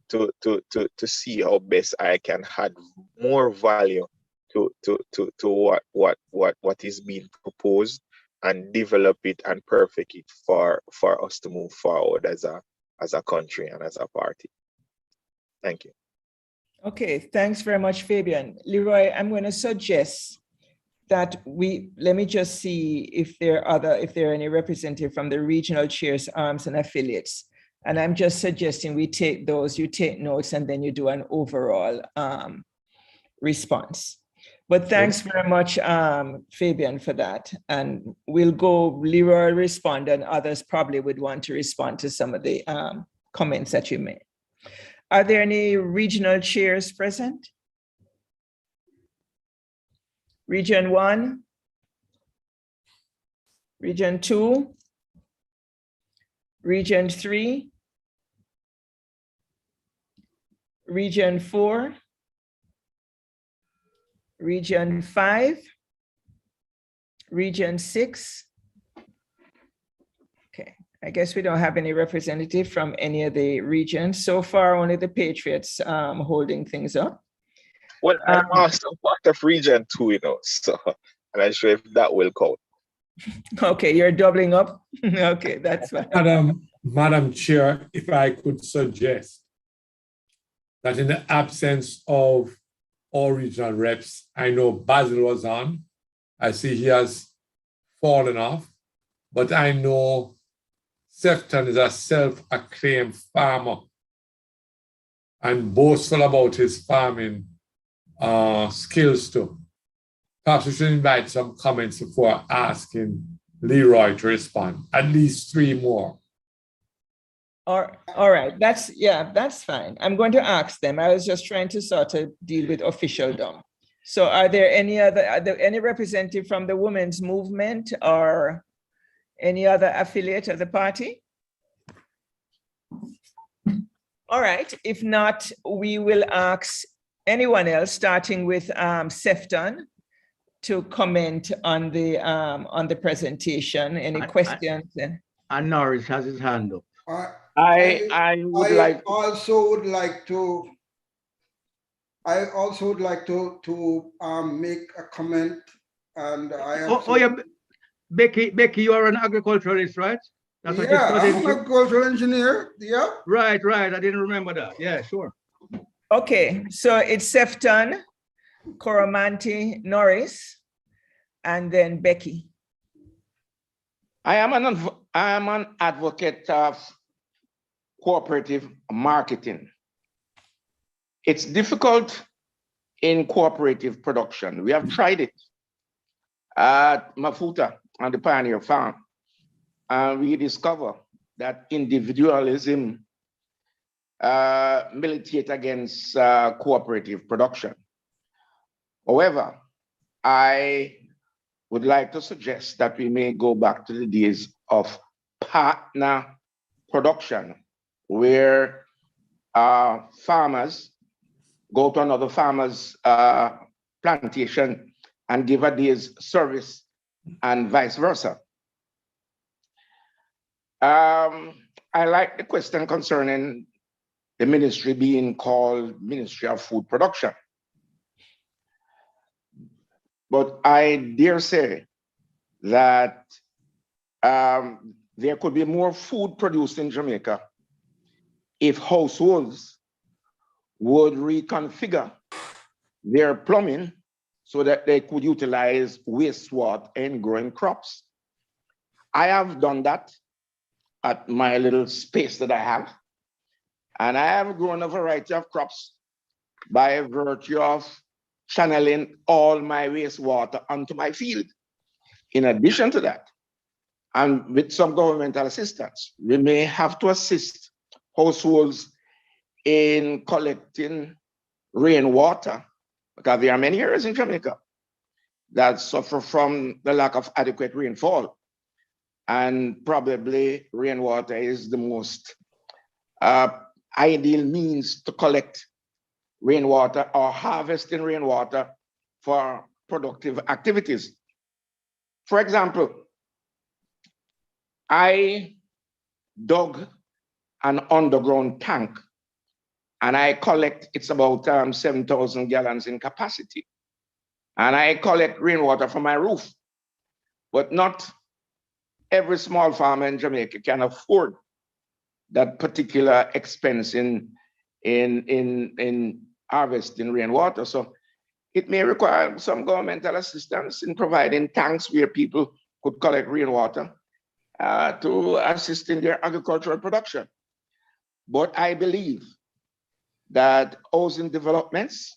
see how best I can add more value to what is being proposed, and develop it and perfect it for us to move forward as a country and as a party. Thank you. Okay, thanks very much, Fabian. Leroy, I'm going to suggest that let me just see if there are any representative from the regional chairs, arms, and affiliates. And I'm just suggesting we take those, you take notes, and then you do an overall response. But thanks very much, Fabian, for that. And we'll go, Leroy respond, and others probably would want to respond to some of the comments that you made. Are there any regional chairs present? Region 1, Region 2, Region 3, Region 4, Region 5, Region 6. Okay, I guess we don't have any representative from any of the regions. So far, only the Patriots holding things up. Well, I'm also part of Region 2, so I'm not sure if that will count. Okay, you're doubling up? Okay, that's fine. Madam Chair, if I could suggest that in the absence of all regional reps, I know Basil was on. I see he has fallen off, but I know Sefton is a self-acclaimed farmer and boastful about his farming skills too. Perhaps we should invite some comments before asking Leroy to respond. At least 3 more. All right, that's fine. I'm going to ask them. I was just trying to sort of deal with officialdom. So are there any representative from the women's movement or any other affiliate of the party? All right, if not, we will ask anyone else, starting with Sefton, to comment on the presentation. Any questions? And Norris has his hand up. I also would like to make a comment, and I have Becky, you are an agriculturalist, right? That's what I'm an agricultural engineer. Yeah. Right. I didn't remember that. Yeah, sure. Okay, so it's Sefton, Koromanti, Norris, and then Becky. I am an advocate of cooperative marketing. It's difficult in cooperative production. We have tried it at Mafuta on the Pioneer Farm, and we discover that individualism militate against cooperative production. However, I would like to suggest that we may go back to the days of partner production, where farmers go to another farmer's plantation and give a day's service and vice versa. I like the question concerning the ministry being called Ministry of Food Production. But I dare say that there could be more food produced in Jamaica if households would reconfigure their plumbing so that they could utilize wastewater in growing crops. I have done that at my little space that I have, and I have grown a variety of crops by virtue of channeling all my wastewater onto my field. In addition to that, and with some governmental assistance, we may have to assist households in collecting rainwater, because there are many areas in Jamaica that suffer from the lack of adequate rainfall. And probably rainwater is the most ideal means to collect rainwater or harvesting rainwater for productive activities. For example, I dug an underground tank, and I collect, it's about 7,000 gallons in capacity. And I collect rainwater from my roof, but not every small farmer in Jamaica can afford that particular expense in harvesting rainwater. So it may require some governmental assistance in providing tanks where people could collect rainwater to assist in their agricultural production. But I believe that housing developments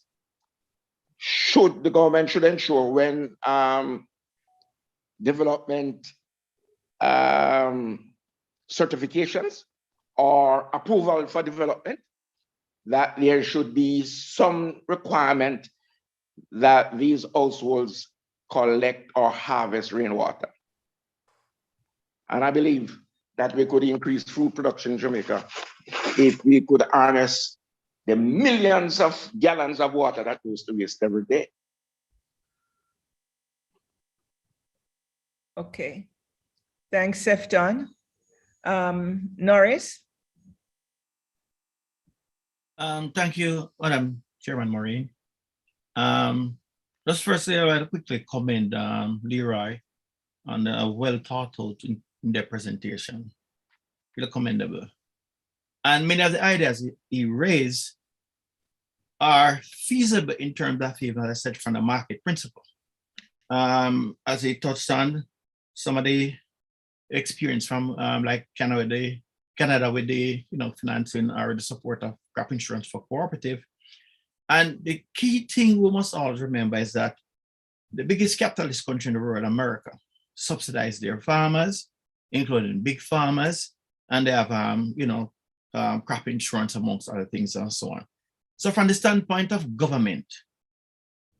the government should ensure when development certifications or approval for development, that there should be some requirement that these households collect or harvest rainwater. And I believe that we could increase food production in Jamaica if we could harness the millions of gallons of water that goes to waste every day. Okay. Thanks, Sefton. Norris? Thank you, Madam Chairman Maureen. Just firstly, I want to quickly commend Leroy on a well thought out in their presentation. Really commendable. And many of the ideas he raised are feasible in terms of, as I said, from the market principle. As he touched on some of the experience from like Canada with the financing or the support of crop insurance for cooperative. And the key thing we must always remember is that the biggest capitalist country in the world, America, subsidize their farmers, including big farmers, and they have crop insurance amongst other things and so on. So from the standpoint of government,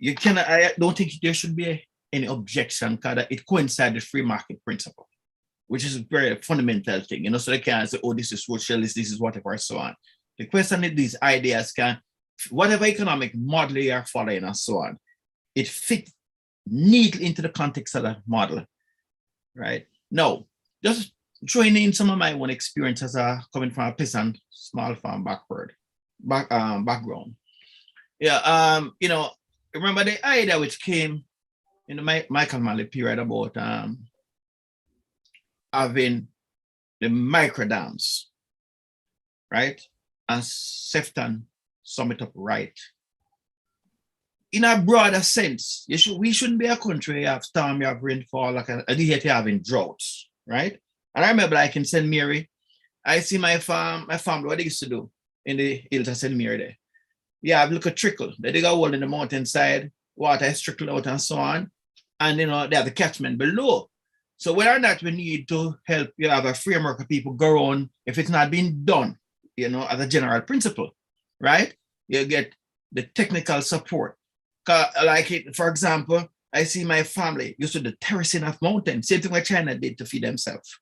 I don't think there should be any objection because it coincides with free market principle, which is a very fundamental thing, so they can't say, oh, this is socialist, this is whatever, so on. The question is these ideas can, whatever economic model you are following and so on, it fits neatly into the context of that model, right? Now, just throwing in some of my own experiences coming from a peasant small farm background. Yeah, remember the idea which came in the Michael Manley period about having the micro dams, right? And Sefton sum it up right. In a broader sense, we shouldn't be a country you have storm, you have rainfall, like a you having droughts, right? And I remember like in St. Mary, I see my farm, what they used to do in the hills of St. Mary there. You have look a trickle. They dig a hole in the mountainside, water is trickled out and so on. And they have the catchment below. So whether or not we need to help you have a framework of people go on if it's not being done, as a general principle, right? You get the technical support. Like it, for example, I see my family used to do terracing of mountains, same thing what China did to feed themselves,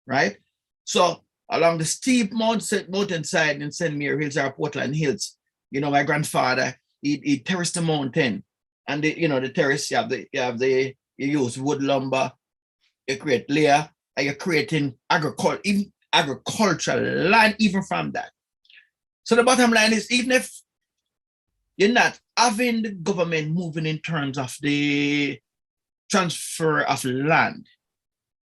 right? So along the steep mountainside in St. Mary Hills or Portland Hills, my grandfather, he terraced the mountain, and the terrace you use wood lumber, you create layer, and you're creating agricultural land even from that. So the bottom line is, even if you're not having the government moving in terms of the transfer of land,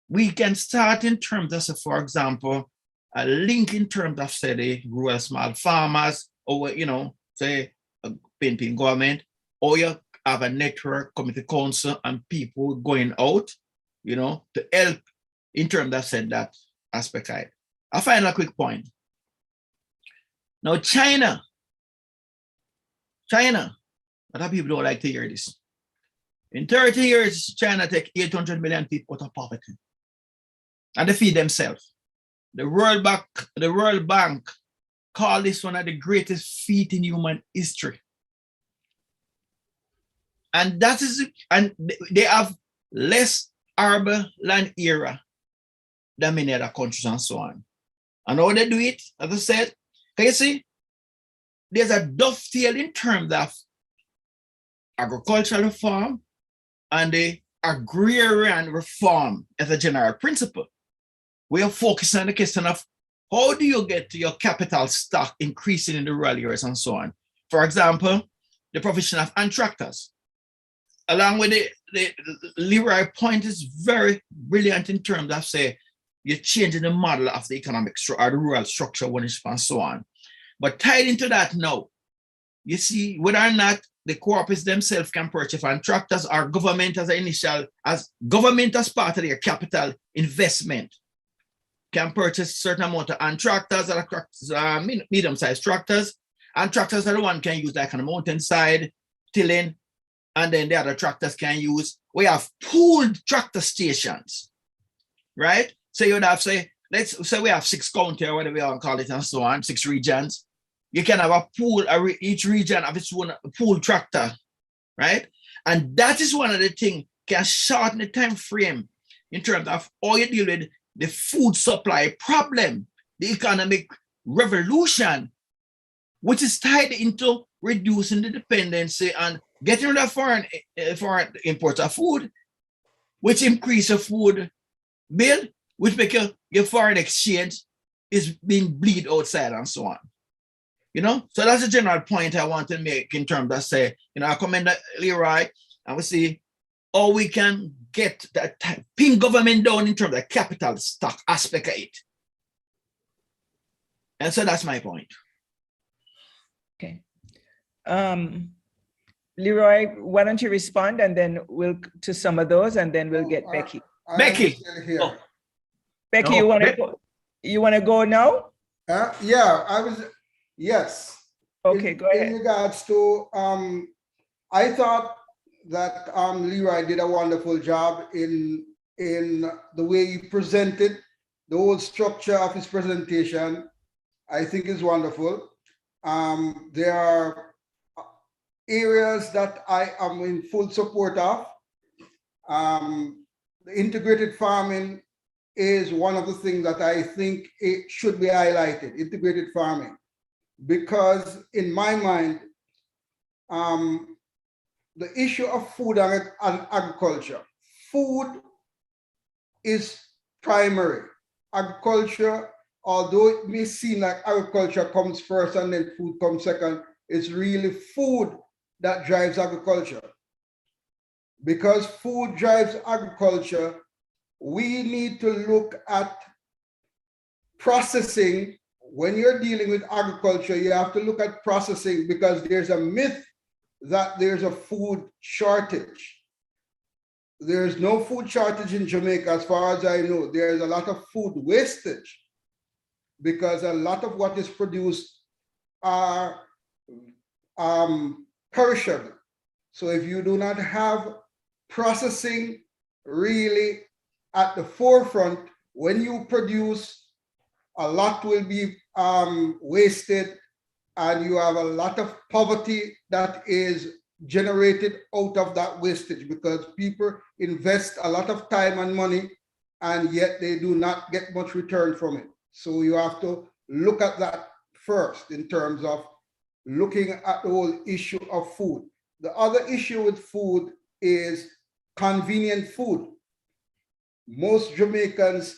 we can start in terms of, for example, a link in terms of, say, the rural small farmers, or, say, a PNP government, or you have a network, community council, and people going out, to help in terms of, said, that aspect. I'll find a quick point. Now, China, a lot of people don't like to hear this. In 30 years, China take 800 million people out of poverty. And they feed themselves. The World Bank call this one of the greatest feat in human history. And they have less arable land area than many other countries and so on. And how they do it, as I said, can you see? There's a dovetail in terms of agricultural reform and the agrarian reform as a general principle. We are focusing on the question of how do you get to your capital stock increasing in the rural areas and so on. For example, the provision of hand tractors. Along with the Leroy point is very brilliant in terms of, say, you're changing the model of the economic structure or the rural structure when it's and so on. But tied into that now, you see, whether or not the cooperatives themselves can purchase and tractors or government as government as part of their capital investment can purchase certain amount of and tractors or medium-sized tractors, and tractors are the one can use like on the mountainside, tilling, and then the other tractors can use. We have pooled tractor stations, right? So you'd have, say, let's say we have 6 counties, or whatever we all call it, and so on, 6 regions. You can have a pool, each region of its own pool tractor, right? And that is one of the things can shorten the time frame in terms of how you deal with the food supply problem, the economic revolution, which is tied into reducing the dependency on getting rid of foreign imports of food, which increase your food bill, which make your foreign exchange is being bleed outside and so on. You know, so that's a general point I want to make in terms of say, you know, I commend Leroy and we see how we can get that pin government down in terms of the capital stock aspect of it. And so that's my point. Okay. Leroy, why don't you respond and then we'll to some of those and then we'll get Becky. Becky. Oh. Becky, you want to go? You want to go now? Yes. Okay, go ahead. In regards to, I thought that Leroy did a wonderful job in the way he presented the whole structure of his presentation. I think is wonderful. There are areas that I am in full support of. The integrated farming is one of the things that I think it should be highlighted, integrated farming, because in my mind, the issue of food and agriculture, food is primary. Agriculture, although it may seem like agriculture comes first and then food comes second, it's really food that drives agriculture. Because food drives agriculture, we need to look at processing. When you're dealing with agriculture, you have to look at processing because there's a myth that there's a food shortage. There's no food shortage in Jamaica, as far as I know. There's a lot of food wastage because a lot of what is produced are perishable. So if you do not have processing really at the forefront, when you produce, a lot will be wasted, and you have a lot of poverty that is generated out of that wastage because people invest a lot of time and money and yet they do not get much return from it. So you have to look at that first in terms of looking at the whole issue of food. The other issue with food is convenient food. Most Jamaicans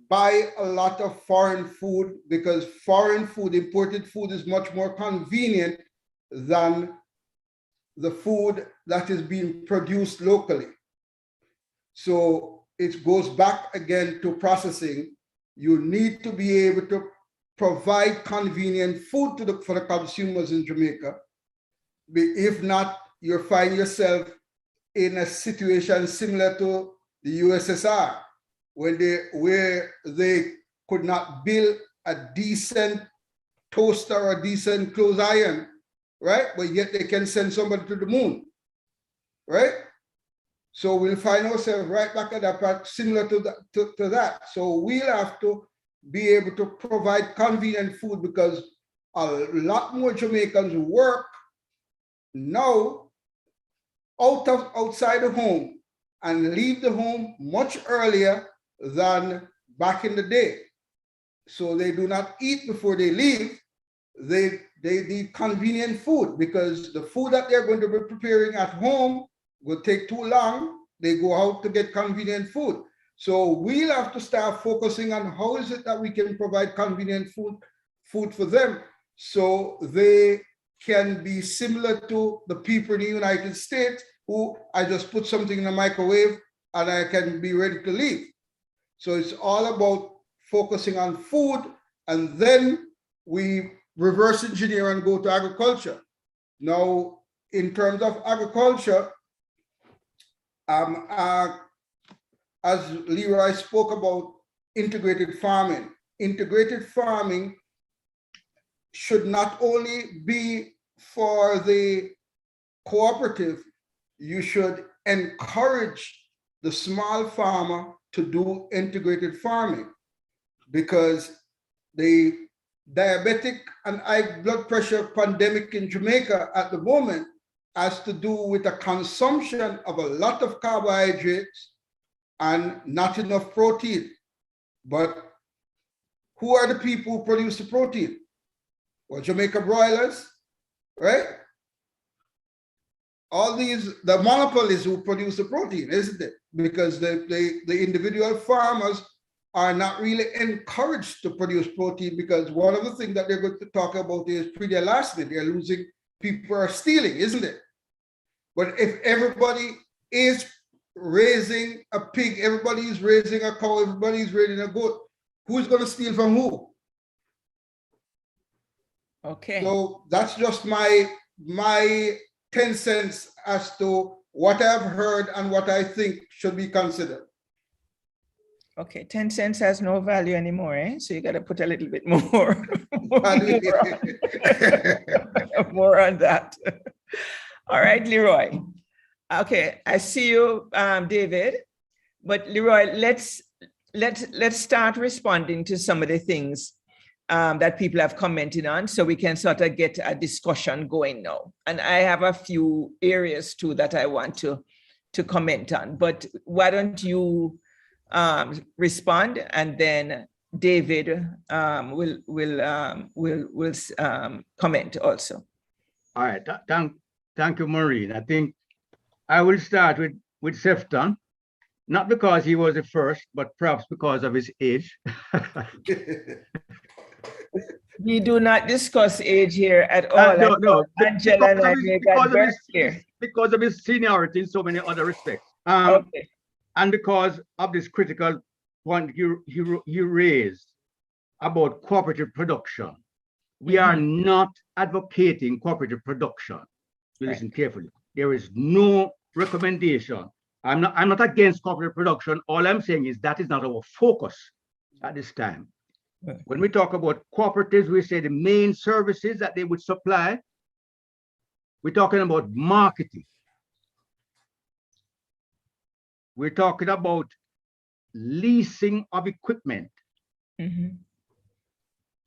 buy a lot of foreign food because foreign food, imported food, is much more convenient than the food that is being produced locally. So it goes back again to processing. You need to be able to provide convenient food for the consumers in Jamaica. If not, you'll find yourself in a situation similar to the USSR, where they could not build a decent toaster or a decent clothes iron, right? But yet they can send somebody to the moon, right? So we'll find ourselves right back at that part, similar to that. So we'll have to be able to provide convenient food because a lot more Jamaicans work now outside the home and leave the home much earlier than back in the day. So they do not eat before they leave. They need convenient food because the food that they're going to be preparing at home will take too long. They go out to get convenient food. So we'll have to start focusing on how is it that we can provide convenient food for them so they can be similar to the people in the United States who I just put something in the microwave and I can be ready to leave. So it's all about focusing on food, and then we reverse engineer and go to agriculture. Now, in terms of agriculture, as Leroy spoke about integrated farming should not only be for the cooperative, you should encourage the small farmer to do integrated farming, because the diabetic and high blood pressure pandemic in Jamaica at the moment has to do with the consumption of a lot of carbohydrates and not enough protein. But who are the people who produce the protein? Well, Jamaica broilers, right? All these, the monopolies who produce the protein, isn't it? Because the individual farmers are not really encouraged to produce protein, because one of the things that they're going to talk about is pre-elastin. They're losing, people are stealing, isn't it? But if everybody is raising a pig, everybody is raising a cow, everybody is raising a goat, who's going to steal from who? Okay. So that's just my 10 cents as to what I've heard and what I think should be considered. Okay, 10 cents has no value anymore, eh? So you got to put a little bit more, more on that. All right, Leroy. Okay, I see you, David. But Leroy, let's start responding to some of the things that people have commented on, so we can sort of get a discussion going now. And I have a few areas too that I want to comment on. But why don't you respond, and then David will comment also. All right, thank you, Maureen. I think I will start with Sefton, not because he was the first, but perhaps because of his age. We do not discuss age here at all. No. Angela and I made that very clear. Because of his seniority in so many other respects. Okay. And because of this critical point you raised about cooperative production. We are not advocating cooperative production. Listen carefully. There is no recommendation. I'm not against cooperative production. All I'm saying is that is not our focus at this time. When we talk about cooperatives, we say the main services that they would supply. We're talking about marketing. We're talking about leasing of equipment.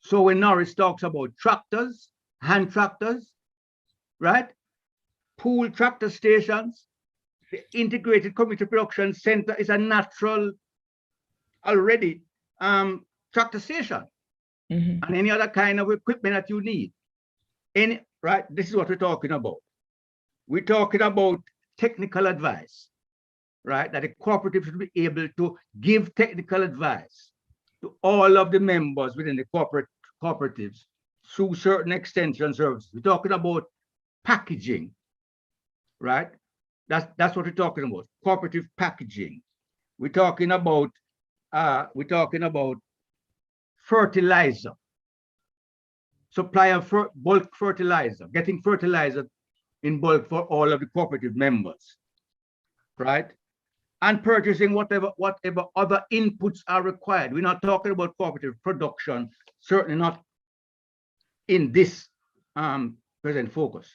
So when Norris talks about tractors, hand tractors, right? Pool tractor stations, the integrated community production center is a natural already tractor station, and any other kind of equipment that you need. Right? This is what we're talking about. We're talking about technical advice, right? That a cooperative should be able to give technical advice to all of the members within the cooperatives through certain extension services. We're talking about packaging, right? That's what we're talking about. Cooperative packaging. We're talking about fertilizer, supply of bulk fertilizer, getting fertilizer in bulk for all of the cooperative members, right? And purchasing whatever other inputs are required. We're not talking about cooperative production, certainly not in this present focus.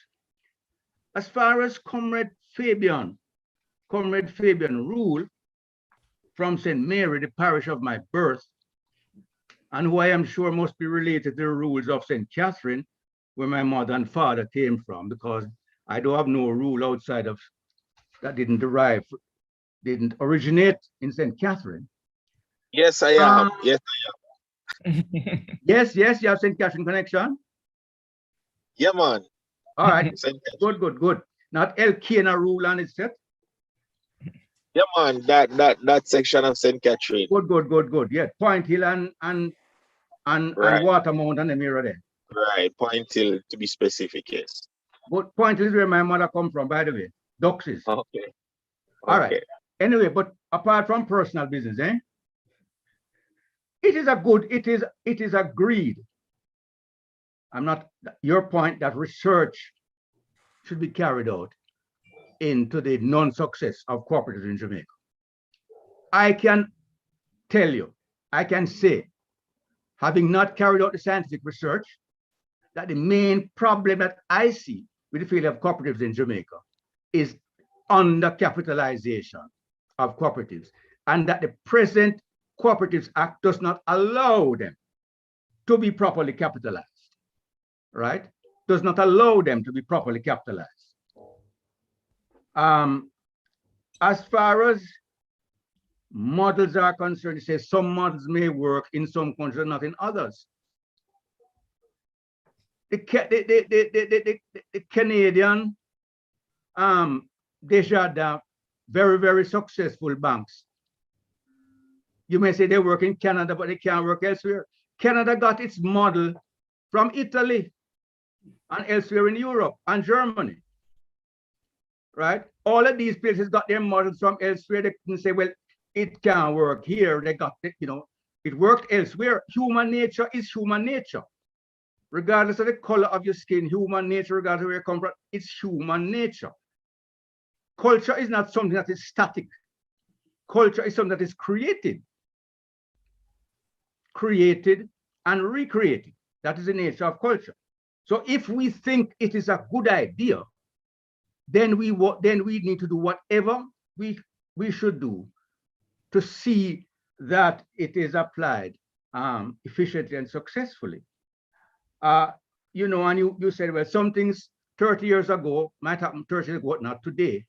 As far as Comrade Fabian Rule from St. Mary, the parish of my birth, and who I am sure must be related to the rules of St. Catherine, where my mother and father came from, because I don't have no rule outside of that didn't originate in St. Catherine. Yes, I am. Yes, I am. Yes, you have St. Catherine connection? Yeah, man. All right, good. Not El Kena rule on its set? Yeah, man, that section of St. Catherine. Good. Yeah, Point Hill and Watermount and the mirror there. Right, Point Hill to be specific, yes. But Point Hill is where my mother come from, by the way. Doxes. Okay. All right. Anyway, but apart from personal business, it is agreed. I'm not your point that research should be carried out into the non-success of cooperatives in Jamaica. I can tell you, I can say, having not carried out the scientific research, that the main problem that I see with the field of cooperatives in Jamaica is undercapitalization of cooperatives, and that the present Cooperatives Act does not allow them to be properly capitalized, right? Does not allow them to be properly capitalized. As far as models are concerned, it says some models may work in some countries, not in others. The Canadian Desjardins, very, very successful banks. You may say they work in Canada, but they can't work elsewhere. Canada got its model from Italy and elsewhere in Europe and Germany, right? All of these places got their models from elsewhere. They can say, well, it can't work here. They got it, you know, it worked elsewhere. Human nature is human nature. Regardless of the color of your skin, human nature, regardless of where you come from, it's human nature. Culture is not something that is static. Culture is something that is created and recreated. That is the nature of culture. So if we think it is a good idea, then we need to do whatever we should do to see that it is applied efficiently and successfully. You know, and you said, well, some things 30 years ago might happen 30 years ago, not today.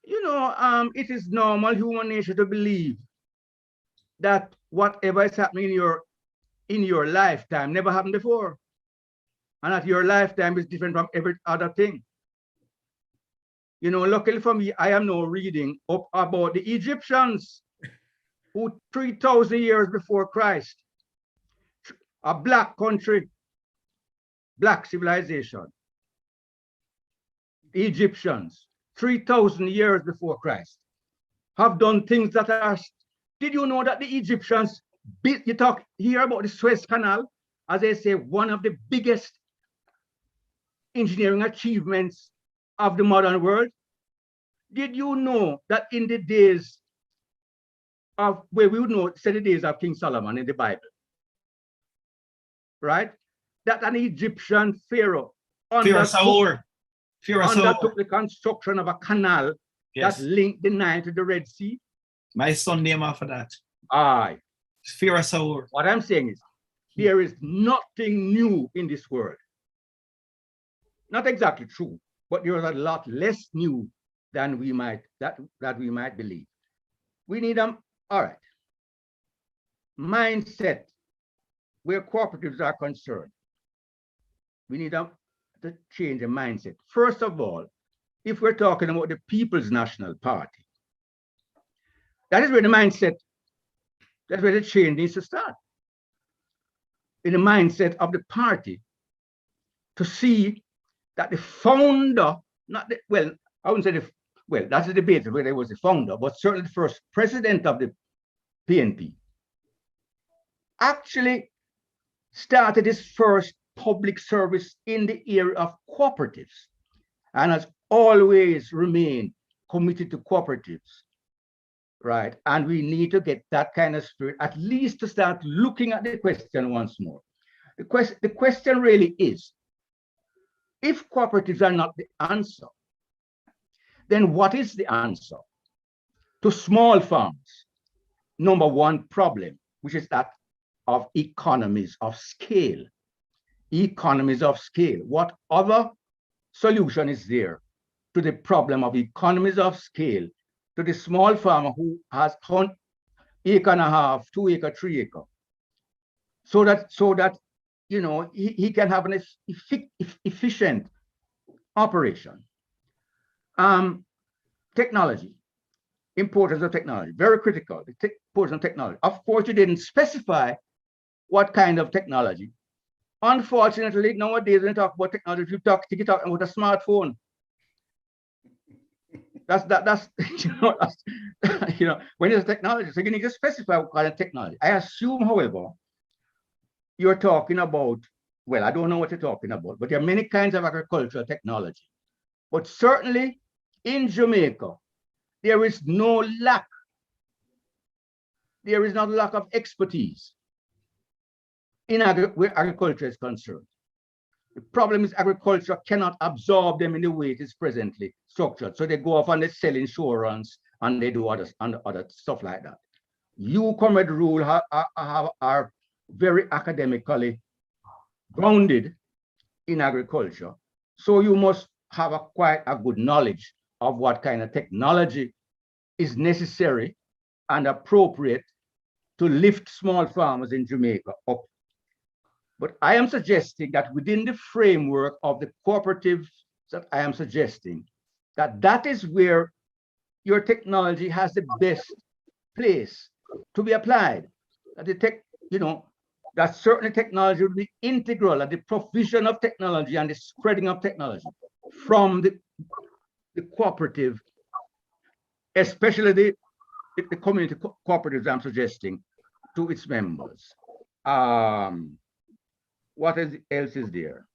You know, it is normal human nature to believe that whatever is happening in your lifetime never happened before, and that your lifetime is different from every other thing. You know, luckily for me, I am now reading up about the Egyptians, who 3,000 years before Christ, a black country, black civilization, the Egyptians, 3,000 years before Christ, have done things that are. Did you know that the Egyptians, you talk here about the Suez Canal, as they say, one of the biggest engineering achievements of the modern world? Did you know that in the days of, where we would know, say the days of King Solomon in the Bible, right? That an Egyptian pharaoh undertook the construction of a canal, yes, that linked the Nile to the Red Sea. My son named after that. Aye. Pharaoh. What I'm saying is, there is nothing new in this world. Not exactly true, but there is a lot less new than we might believe. We need all right. Mindset where cooperatives are concerned. We need to change the mindset. First of all, if we're talking about the People's National Party, that is where the mindset, that's where the change needs to start. In the mindset of the party, to see that the founder, well, I wouldn't say that's a debate whether it was the founder, but certainly the first president of the PNP actually started his first public service in the area of cooperatives and has always remained committed to cooperatives, right? And we need to get that kind of spirit, at least to start looking at the question once more. The question really is, if cooperatives are not the answer, then what is the answer to small farms? Number one problem, which is that of economies of scale. Economies of scale. What other solution is there to the problem of economies of scale to the small farmer who has 1 acre and a half, 2 acre, 3 acre, so that you know he can have an efficient operation? Technology, importance of technology, very critical. The importance of technology. Of course, you didn't specify what kind of technology. Unfortunately, nowadays when you talk about technology, you talk about a smartphone. That's you know, when it's technology, so you need to specify what kind of technology. I assume, however, you're talking about, well, I don't know what you're talking about, but there are many kinds of agricultural technology. But certainly in Jamaica, there is no lack. There is not a lack of expertise in where agriculture is concerned. The problem is agriculture cannot absorb them in the way it is presently structured. So they go off and they sell insurance and they do other stuff like that. You, Comrade Rule, are very academically grounded in agriculture. So you must have quite a good knowledge of what kind of technology is necessary and appropriate to lift small farmers in Jamaica up. But I am suggesting that within the framework of the cooperatives that I am suggesting, that is where your technology has the best place to be applied. That certain technology will be integral at the provision of technology and the spreading of technology from the cooperative, especially the community cooperatives I'm suggesting, to its members. What else is there?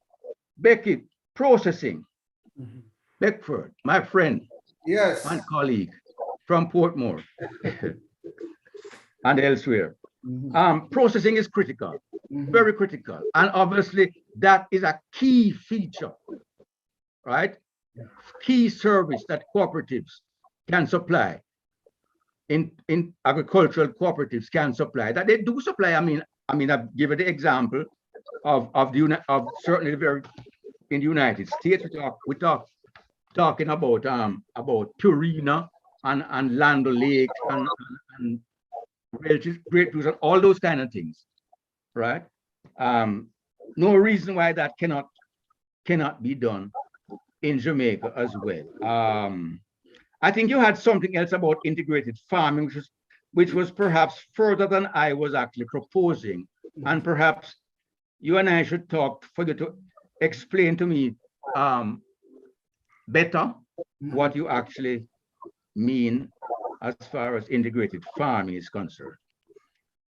Becky, processing. Beckford, my friend, Yes. and colleague from Portmore and elsewhere. Processing is critical, very critical. And obviously that is a key feature, right? Key service that cooperatives can supply, in agricultural cooperatives can supply, that they do supply. I mean, I've given the example of certainly in the United States, we talk talking about Purina and Land O'Lakes and Great Blues and all those kind of things, right? No reason why that cannot be done in Jamaica as well. I think you had something else about integrated farming, which was perhaps further than I was actually proposing, and perhaps you and I should talk for you to explain to me better what you actually mean as far as integrated farming is concerned.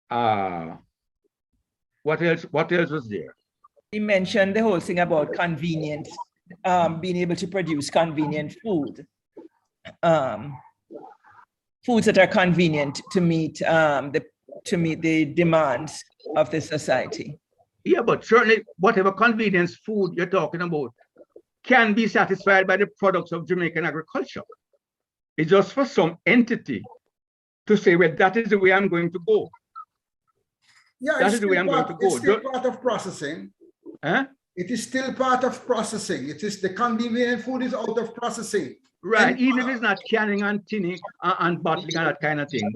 What else was there? He mentioned the whole thing about convenience, being able to produce convenient food, foods that are convenient to meet the demands of the society. Yeah, but certainly whatever convenience food you're talking about can be satisfied by the products of Jamaican agriculture. It's just for some entity to say, well, that is the way I'm going to go. Yeah, that is the way I'm going to go. It's still part of processing. Huh? It is still part of processing. It is the convenient food is out of processing. Right, And even if it's not canning and tinning and bottling and that kind of thing.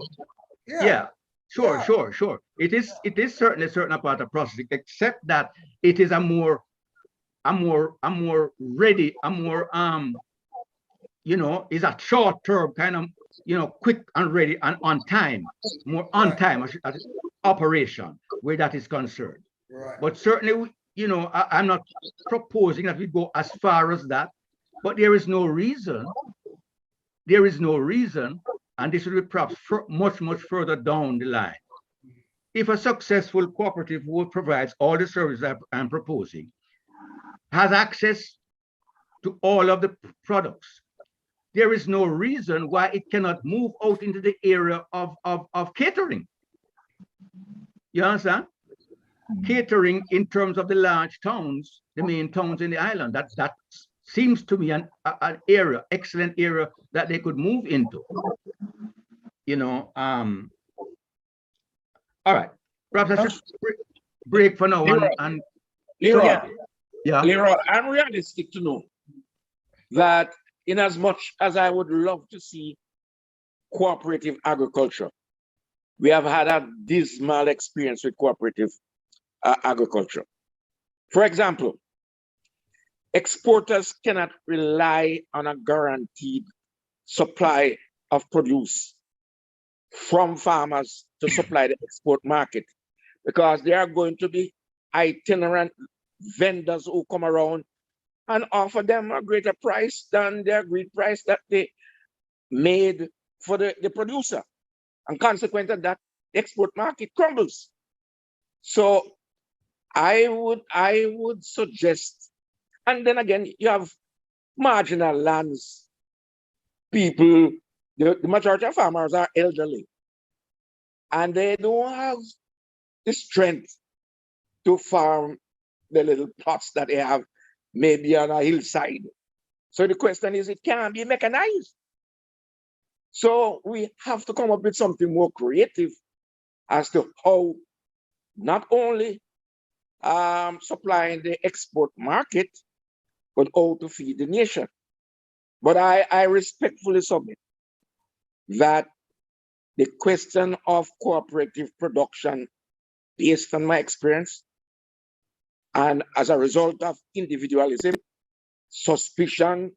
yeah. Sure. It is certainly a certain part of processing, except that it is a more ready, is a short-term kind of, quick and ready and on time, more on time operation where that is concerned. Right. But certainly, I'm not proposing that we go as far as that, but there is no reason, and this will be perhaps much further down the line. If a successful cooperative who provides all the services I'm proposing has access to all of the products, there is no reason why it cannot move out into the area of catering. You understand? Catering in terms of the large towns, the main towns in the island, that seems to me an area, excellent area that they could move into. All right, perhaps I should break for now. And Leroy, yeah. Leroy, I'm realistic to know that in as much as I would love to see cooperative agriculture, we have had a dismal experience with cooperative agriculture. For example, exporters cannot rely on a guaranteed supply of produce from farmers to supply the export market, because there are going to be itinerant vendors who come around and offer them a greater price than the agreed price that they made for the producer. And consequently, that export market crumbles. So I would suggest, and then again, you have marginal lands. People, the majority of farmers are elderly, and they don't have the strength to farm the little plots that they have maybe on a hillside. So the question is, it can be mechanized. So we have to come up with something more creative as to how not only supplying the export market, but how to feed the nation. But I respectfully submit that the question of cooperative production, based on my experience, and as a result of individualism, suspicion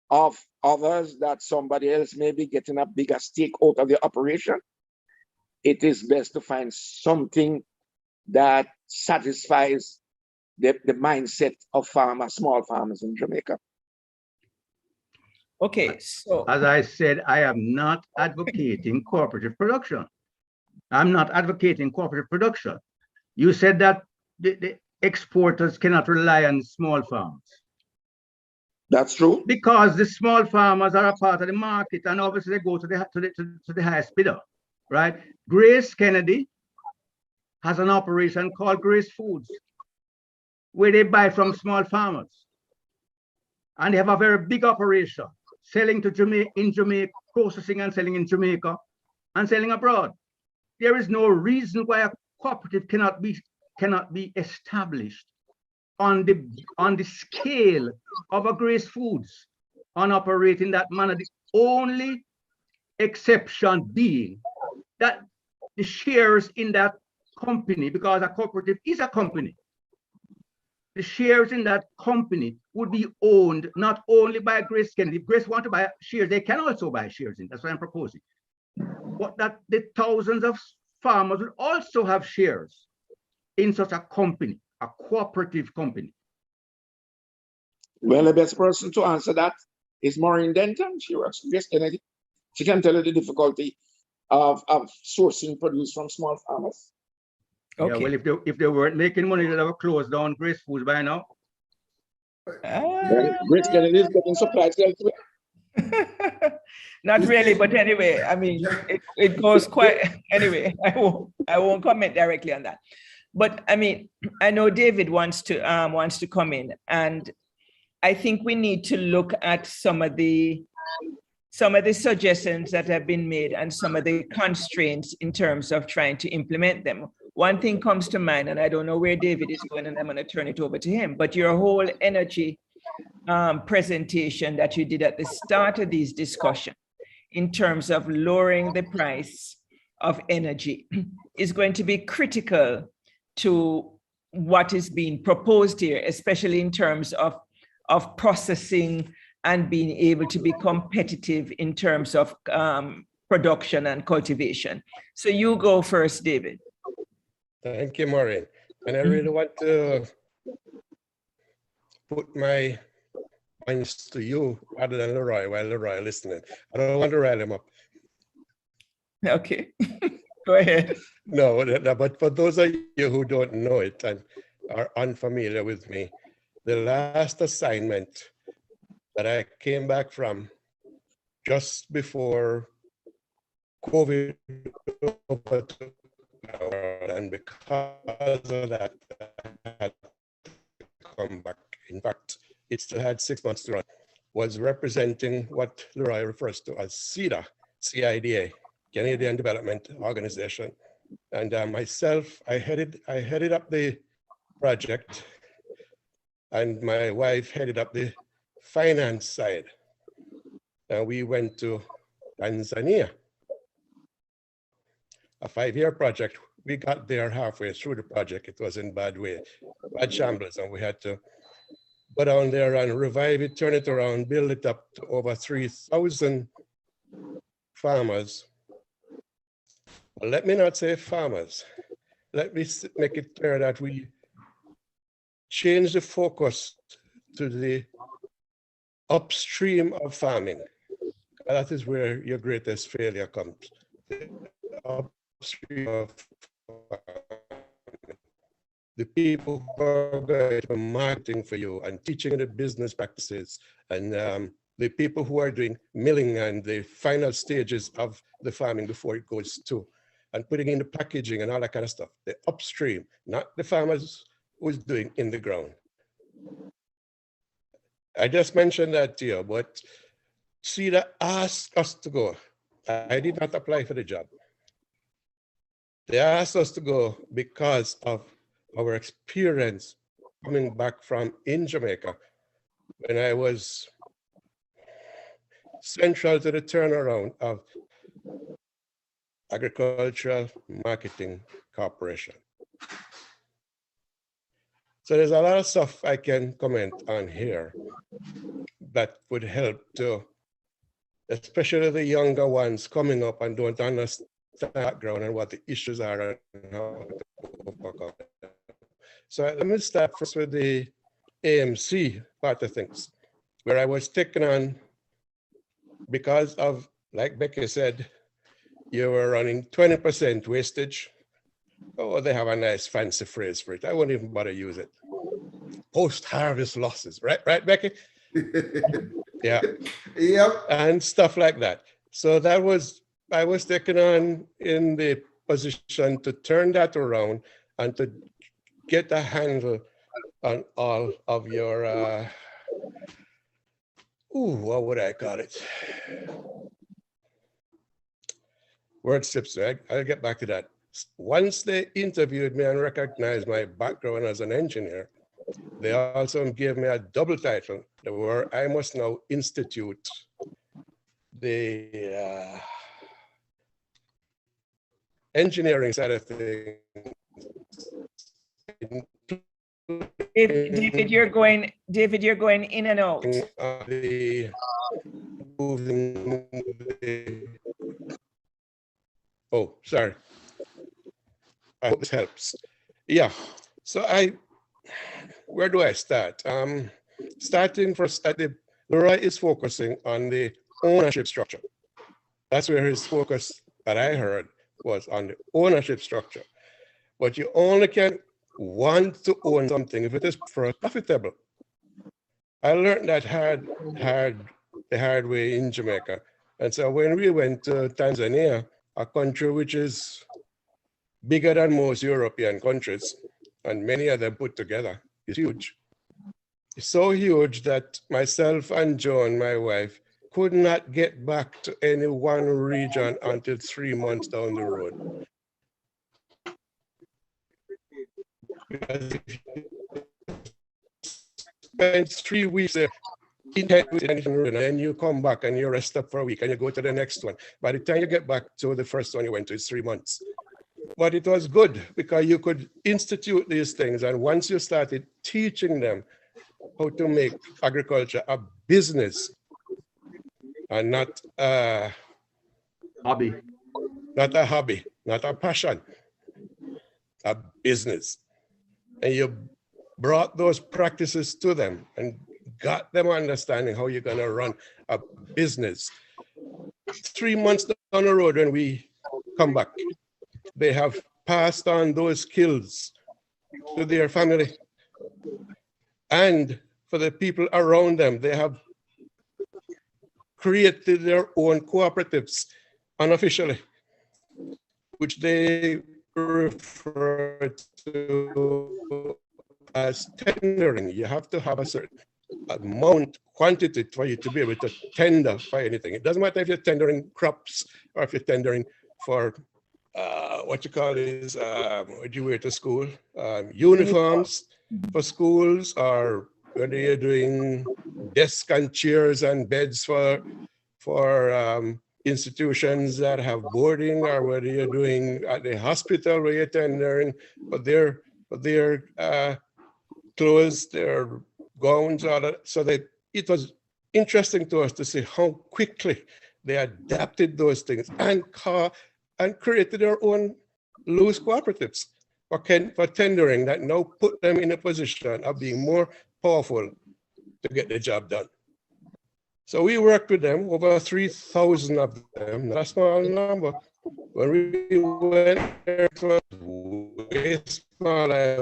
of others that somebody else may be getting a bigger stake out of the operation, it is best to find something that satisfies the mindset of farmers, small farmers in Jamaica. Okay, so As I said, I am not advocating cooperative production. I'm not advocating cooperative production. You said that the exporters cannot rely on small farms. That's true. Because the small farmers are a part of the market, and obviously they go to the highest bidder, right? Grace Kennedy has an operation called Grace Foods, where they buy from small farmers. And they have a very big operation, selling to Jamaica, processing and selling in Jamaica, and selling abroad. There is no reason why a cooperative cannot be established on the scale of a Grace Foods on operating that manner. The only exception being that the shares in that company, because a cooperative is a company, the shares in that company would be owned not only by Grace Kennedy. If Grace want to buy shares, they can also buy shares in. That's what I'm proposing. But that the thousands of farmers would also have shares in such a company, a cooperative company. Well, the best person to answer that is Maureen Denton. She works for Grace Kennedy. She can tell you the difficulty of sourcing produce from small farmers. Okay. Yeah, well, if they weren't making money, they'd have closed down Grace Foods by now. Grace Kennedy is getting supplies elsewhere. Not really, but anyway, I mean, it goes quite, anyway, I won't comment directly on that. But I mean, I know David wants to come in, and I think we need to look at some of the suggestions that have been made and some of the constraints in terms of trying to implement them. One thing comes to mind, and I don't know where David is going, and I'm going to turn it over to him, but your whole energy presentation that you did at the start of these discussions in terms of lowering the price of energy is going to be critical to what is being proposed here, especially in terms of processing and being able to be competitive in terms of production and cultivation. So you go first, David. Thank you, Maureen. And I really want to put my points to you rather than Leroy while Leroy listening. I don't want to rile him up. Okay, go ahead. No, but for those of you who don't know it and are unfamiliar with me, the last assignment that I came back from just before COVID overtook our world, and because of that, I had to come back. In fact, it still had 6 months to run, was representing what Leroy refers to as CIDA, CIDA, Canadian Development Organization. And myself, I headed up the project, and my wife headed up the finance side. And we went to Tanzania, a 5-year project. We got there halfway through the project. It was in bad shambles, and we had to go down there and revive it, turn it around, build it up to over 3,000 farmers. Well, let me not say farmers. Let me make it clear that we change the focus to the upstream of farming. That is where your greatest failure comes. The upstream of farming. The people who are going to be marketing for you and teaching the business practices, and the people who are doing milling and the final stages of the farming before it goes to, and putting in the packaging and all that kind of stuff. The upstream, not the farmers was doing in the ground. I just mentioned that to you, but CEDA asked us to go. I did not apply for the job. They asked us to go because of our experience coming back from in Jamaica when I was central to the turnaround of Agricultural Marketing Corporation. So there's a lot of stuff I can comment on here that would help to, especially the younger ones coming up and don't understand the background and what the issues are and how to overcome them. So let me start first with the AMC part of things, where I was taken on because of, like Becky said, you were running 20% wastage. Oh, they have a nice fancy phrase for it. I won't even bother use it. Post-harvest losses, right, Becky? Yeah. Yep. And stuff like that. So that was, I was taken on in the position to turn that around and to get a handle on all of your, what would I call it? Word slips, right? I'll get back to that. Once they interviewed me and recognized my background as an engineer, they also gave me a double title where I must now institute the engineering side of things. David, you're going in and out. Oh, sorry. I hope this helps. Yeah. So where do I start? Starting first at Leroy is focusing on the ownership structure. That's where his focus that I heard was on the ownership structure. But you only can want to own something if it is profitable. I learned that the hard way in Jamaica. And so when we went to Tanzania, a country which is bigger than most European countries, and many of them put together, is huge. It's so huge that myself and Joan, my wife, could not get back to any one region until 3 months down the road. Because if you spend 3 weeks there, and then you come back and you rest up for a week and you go to the next one. By the time you get back to the first one you went to, it's 3 months. But it was good because you could institute these things. And once you started teaching them how to make agriculture a business and not a Hobby. Not a hobby, not a passion, a business. And you brought those practices to them and got them understanding how you're going to run a business. 3 months down the road when we come back, they have passed on those skills to their family and for the people around them. They have created their own cooperatives unofficially, which they refer to as tendering. You have to have a certain amount, quantity for you to be able to tender for anything. It doesn't matter if you're tendering crops or if you're tendering for what you call is, what you wear to school, uniforms for schools, or whether you're doing desks and chairs and beds for institutions that have boarding, or whether you're doing at the hospital where you're tendering for their clothes, their gowns, all that. So that it was interesting to us to see how quickly they adapted those things and created their own loose cooperatives for tendering that now put them in a position of being more powerful to get the job done. So we worked with them, over 3,000 of them, not a small number. When we went there, it was way small. I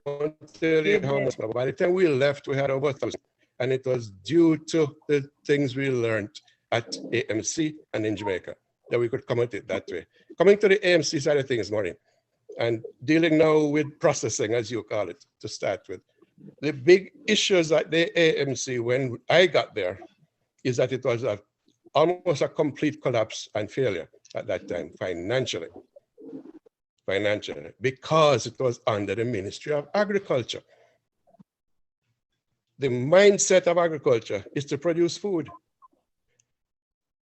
won't tell you how much, but by the time we left, we had over 1,000. And it was due to the things we learned at AMC and in Jamaica that we could come at it that way. Coming to the AMC side of things, Maureen, and dealing now with processing, as you call it, to start with. The big issues at the AMC when I got there is that it was almost a complete collapse and failure at that time, financially, because it was under the Ministry of Agriculture. The mindset of agriculture is to produce food.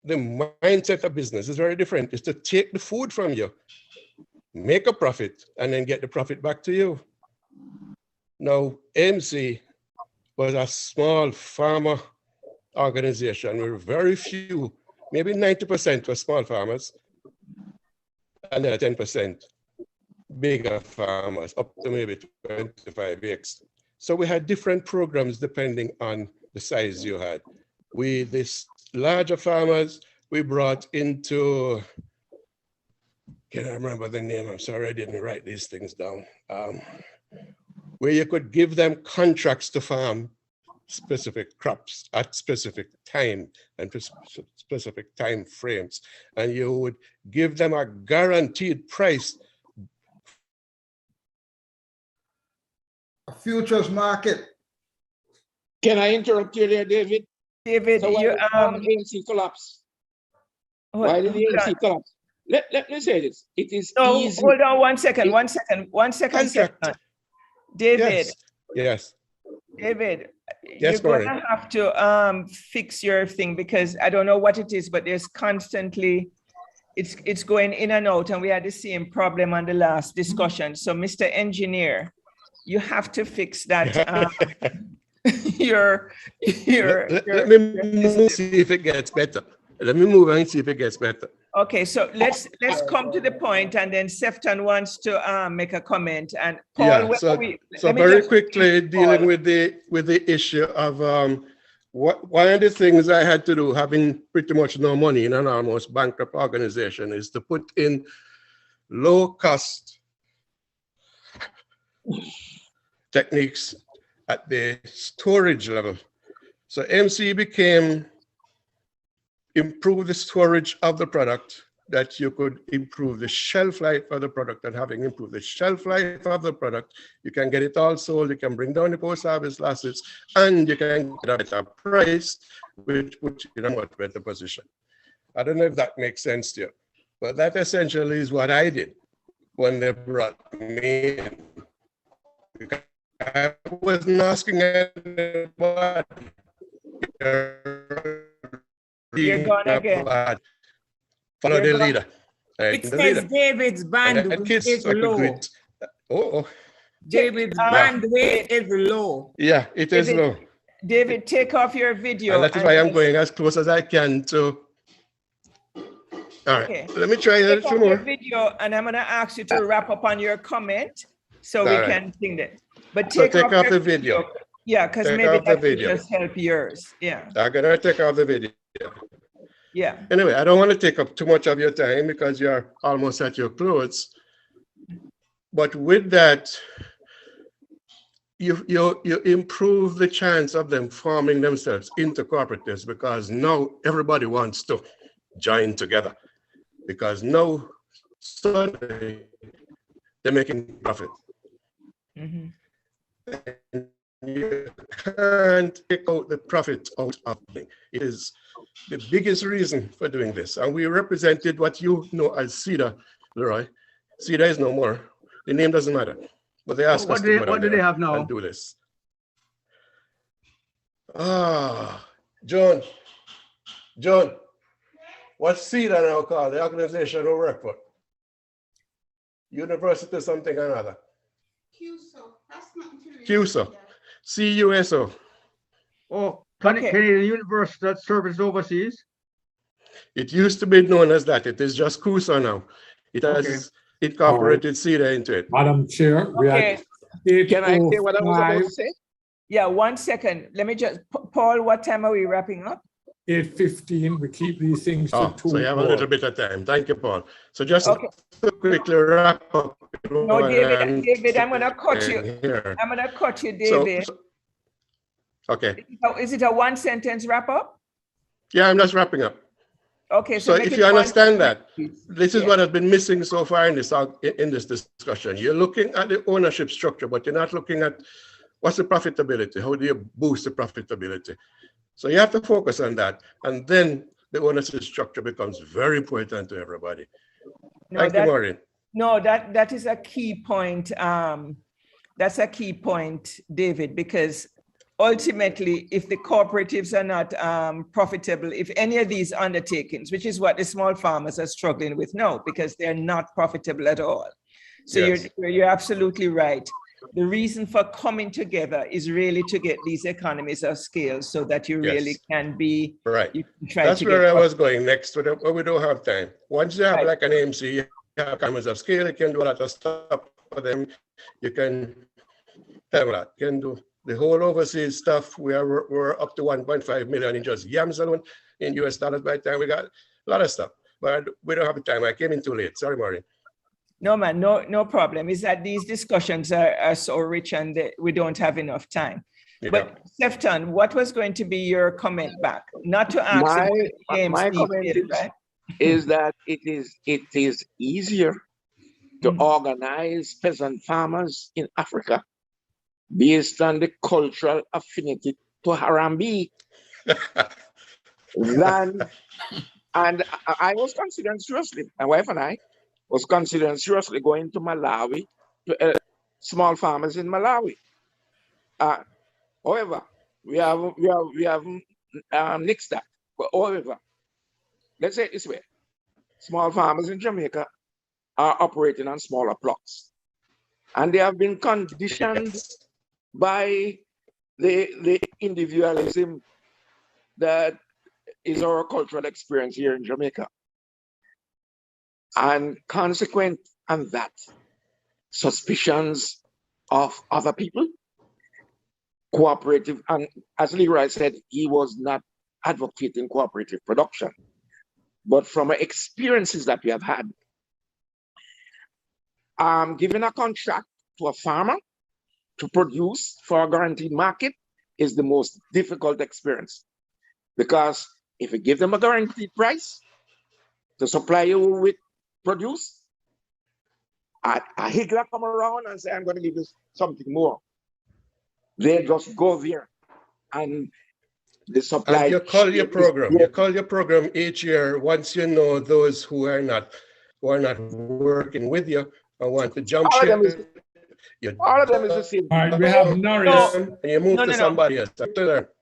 The mindset of business is very different. It's to take the food from you, make a profit, and then get the profit back to you. Now, AMC was a small farmer organization with very few, maybe 90% were small farmers, and then 10% bigger farmers, up to maybe 25 acres. So we had different programs depending on the size you had. This larger farmers, we brought into, can I remember the name? I'm sorry, I didn't write these things down. Where you could give them contracts to farm specific crops at specific time and specific time frames. And you would give them a guaranteed price. A futures market. Can I interrupt you there, David? David, So why you did ANC collapse? Why did the ANC collapse? Let me say this. It is easy. Hold on one second. Contract. David. Yes. David, Yes, you're gonna have to fix your thing because I don't know what it is, but there's constantly, it's going in and out, and we had the same problem on the last discussion. So, Mr. Engineer, you have to fix that. Let me move, see if it gets better. Let me move and see if it gets better. Okay, so let's come to the point, and then Sefton wants to make a comment. And Paul, so very quickly dealing with the issue of one of the things I had to do, having pretty much no money in an almost bankrupt organization, is to put in low cost techniques at the storage level. So MC improve the storage of the product, that you could improve the shelf life of the product, and having improved the shelf life of the product, you can get it all sold, you can bring down the post-harvest losses, and you can get a better price, which puts you in a much better position. I don't know if that makes sense to you, but that essentially is what I did when they brought me in. I wasn't asking anybody. You're gone again. Follow the leader. It says David's bandwidth is low. David's bandwidth is low. Yeah, it is low. David, take off your video. And that is why I'm going as close as I can to. All right, let me try a little more. Video, and I'm going to ask you to wrap up on your comment so we can sing that. But take off the video. Yeah, because maybe that will just help yours. Yeah. I'm going to take off the video. Yeah. Anyway, I don't want to take up too much of your time because you're almost at your close. But with that, you improve the chance of them forming themselves into cooperatives, because now everybody wants to join together, because now suddenly they're making profit. Mm-hmm. And you can't take out the profit out of it. It is the biggest reason for doing this. And we represented what you know as CEDA, Leroy. CEDA is no more. The name doesn't matter. But they asked us to what do they have now? And do this. John, what's CEDA now called? The organization we work for? University something or another. CUSO. CUSO. Oh, Canadian University that serves overseas? It used to be known as that. It is just CUSO now. It has incorporated CEDA into it. Madam Chair, we are. Can I say what I was about to say? Yeah, 1 second. Let me just, Paul, what time are we wrapping up? 8:15. We keep these things to 2. So you have a little bit of time. Thank you, Paul. So just to quickly wrap up. No, David, I'm going to cut you. I'm going to cut you, David. Okay. Is it a 1 sentence wrap up? Yeah, I'm just wrapping up. Okay, So make if it you one understand that, piece. this is Yeah. what has been missing so far in this discussion. You're looking at the ownership structure, but you're not looking at what's the profitability? How do you boost the profitability? So you have to focus on that. And then the ownership structure becomes very important to everybody. Thank you, Maureen. No, that is a key point. That's a key point, David, because ultimately, if the cooperatives are not profitable, if any of these undertakings, which is what the small farmers are struggling with now, because they're not profitable at all. So Yes. you're absolutely right. The reason for coming together is really to get these economies of scale so that you really can be right. You can try That's to where get I was going next, but we don't have time. Once you have Right. like an AMC, you have economies of scale, you can do a lot of stuff for them. You can tell them that. You can do the whole overseas stuff. We're up to 1.5 million in just yams alone in US dollars by the time we got a lot of stuff. But we don't have the time. I came in too late. Sorry, Maureen. No, man, no problem. Is that these discussions are so rich and we don't have enough time. Yeah. But Sefton, what was going to be your comment back? Not to ask My about the my AMC comment bill, right? is that it is easier to organize peasant farmers in Africa based on the cultural affinity to Harambee than, and I was considering seriously, my wife and I was considering seriously going to Malawi to small farmers in Malawi. However, we have nixed that. But however, let's say it this way: small farmers in Jamaica are operating on smaller plots, and they have been conditioned by the individualism that is our cultural experience here in Jamaica. And consequent on that, suspicions of other people, cooperative, and as Leroy said, he was not advocating cooperative production. But from experiences that we have had, giving a contract to a farmer to produce for a guaranteed market is the most difficult experience. Because if you give them a guaranteed price to supply you with produce, a higgler come around and say, I'm going to give you something more. They just go there and the supply. And you call your program. You call your program each year once you know those who are not working with you or want to jump ship. All of them is the same. All right, we have Norris. And you move to somebody else.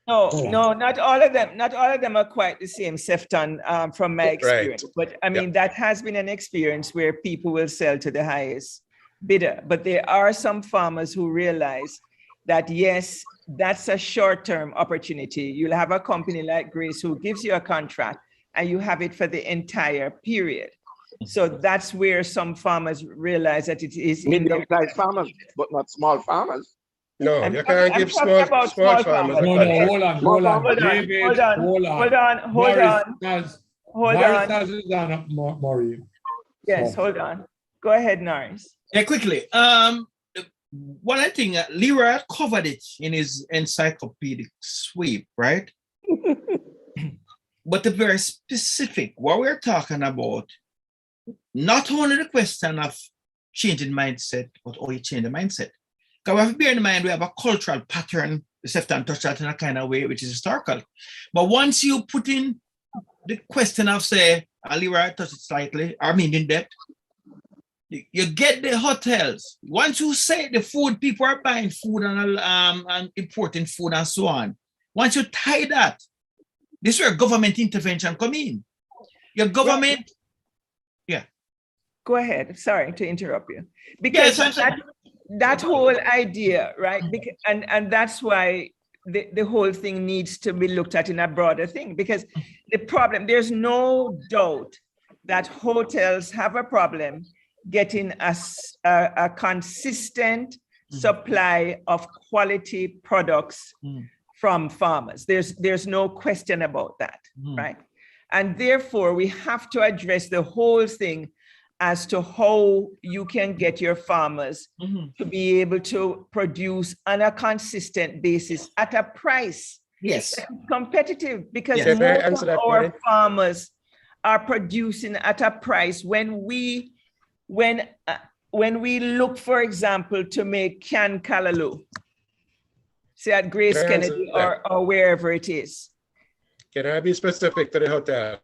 No, not all of them. Not all of them are quite the same, Sefton, from my experience. Right. But I mean, that has been an experience where people will sell to the highest bidder. But there are some farmers who realize that, yes, that's a short-term opportunity. You'll have a company like Grace who gives you a contract and you have it for the entire period. So that's where some farmers realize that it is medium-sized farmers, but not small farmers. No, you can't give small farmers. No, hold on. David, hold on. Norris has his hand up, Maureen. Yes, hold on. Go ahead, Norris. Yeah, quickly. One I think Leroy covered it in his encyclopedic sweep, right? But the very specific, what we're talking about, not only the question of changing mindset, but how you change the mindset. Because we have to bear in mind we have a cultural pattern, Sefton touched that in a kind of way, which is historical. But once you put in the question of, say, Leroy touched it slightly, I mean in depth, you get the hotels. Once you say the food, people are buying food and importing food and so on. Once you tie that, this is where government intervention come in. Your government, Go ahead. Sorry to interrupt you. Because that whole idea, right? And that's why the whole thing needs to be looked at in a broader thing. Because the problem, there's no doubt that hotels have a problem getting a consistent supply of quality products from farmers. There's no question about that, right? And therefore, we have to address the whole thing as to how you can get your farmers to be able to produce on a consistent basis at a price yes, that is competitive, because Yes. most of our farmers are producing at a price when we look, for example, to make canned callaloo, say at Grace Kennedy or wherever it is. Can I be specific to the hotel?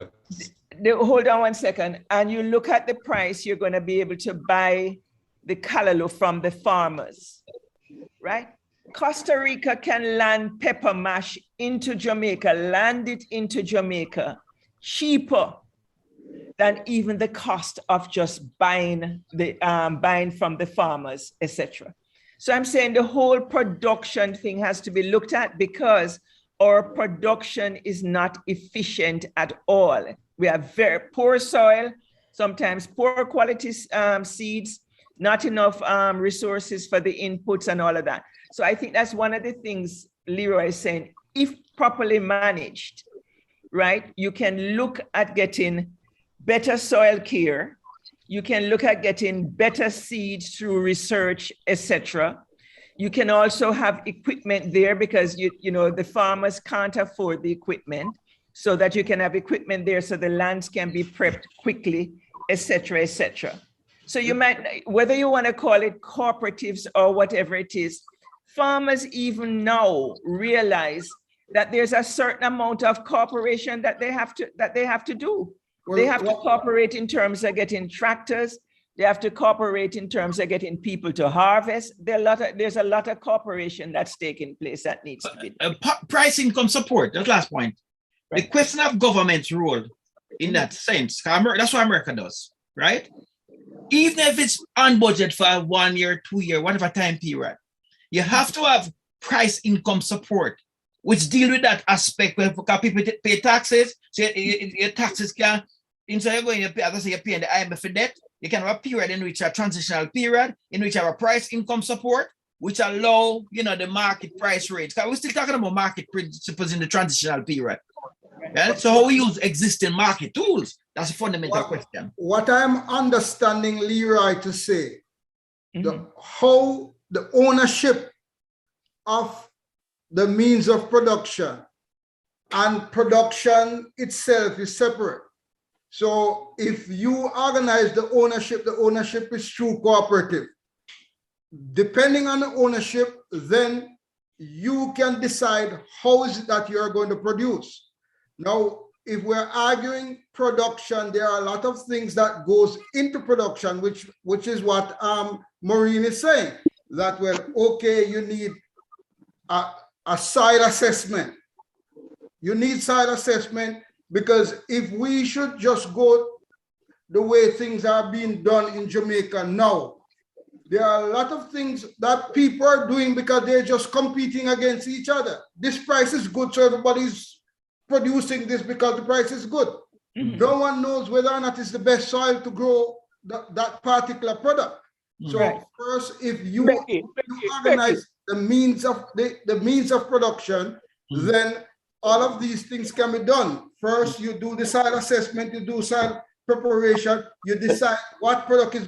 Hold on one second. And you look at the price, you're going to be able to buy the callaloo from the farmers, right? Costa Rica can land pepper mash into Jamaica, land it into Jamaica cheaper than even the cost of just buying from the farmers, etc. So I'm saying the whole production thing has to be looked at because our production is not efficient at all. We have very poor soil, sometimes poor quality seeds, not enough resources for the inputs and all of that. So I think that's one of the things Leroy is saying. If properly managed, right, you can look at getting better soil care. You can look at getting better seeds through research, etc. You can also have equipment there because you know the farmers can't afford the equipment, so that you can have equipment there so the lands can be prepped quickly, etc., etc. So you might, whether you want to call it cooperatives or whatever it is, farmers even now realize that there's a certain amount of cooperation that they have to do. Well, they have to cooperate in terms of getting tractors. They have to cooperate in terms of getting people to harvest. There's a lot of cooperation that's taking place that needs to be done. Price income support, that's last point. Right. The question of government's role in that sense, that's what America does, right? Even if it's on budget for 1 year, 2 year, whatever time period, you have to have price income support, which deal with that aspect where people pay taxes. So your taxes can, instead of going to pay, as you're paying the IMF debt, you can have a period in which a transitional period, in which you have a price income support, which allow, the market price rates. Because we're still talking about market principles in the transitional period. Yeah? So how we use existing market tools? That's a fundamental question. What I'm understanding Leroy to say, how the ownership of the means of production and production itself is separate. So if you organize the ownership is through cooperative. Depending on the ownership, then you can decide how is it that you are going to produce. Now, if we're arguing production, there are a lot of things that goes into production, which is what Maureen is saying. That, well, okay, you need a soil assessment. You need soil assessment because if we should just go the way things are being done in Jamaica now, there are a lot of things that people are doing because they're just competing against each other. This price is good, so everybody's producing this because the price is good. No one knows whether or not it's the best soil to grow that particular product. So first, if you organize the means of production, then all of these things can be done. First, you do the soil assessment, you do soil preparation, you decide what product is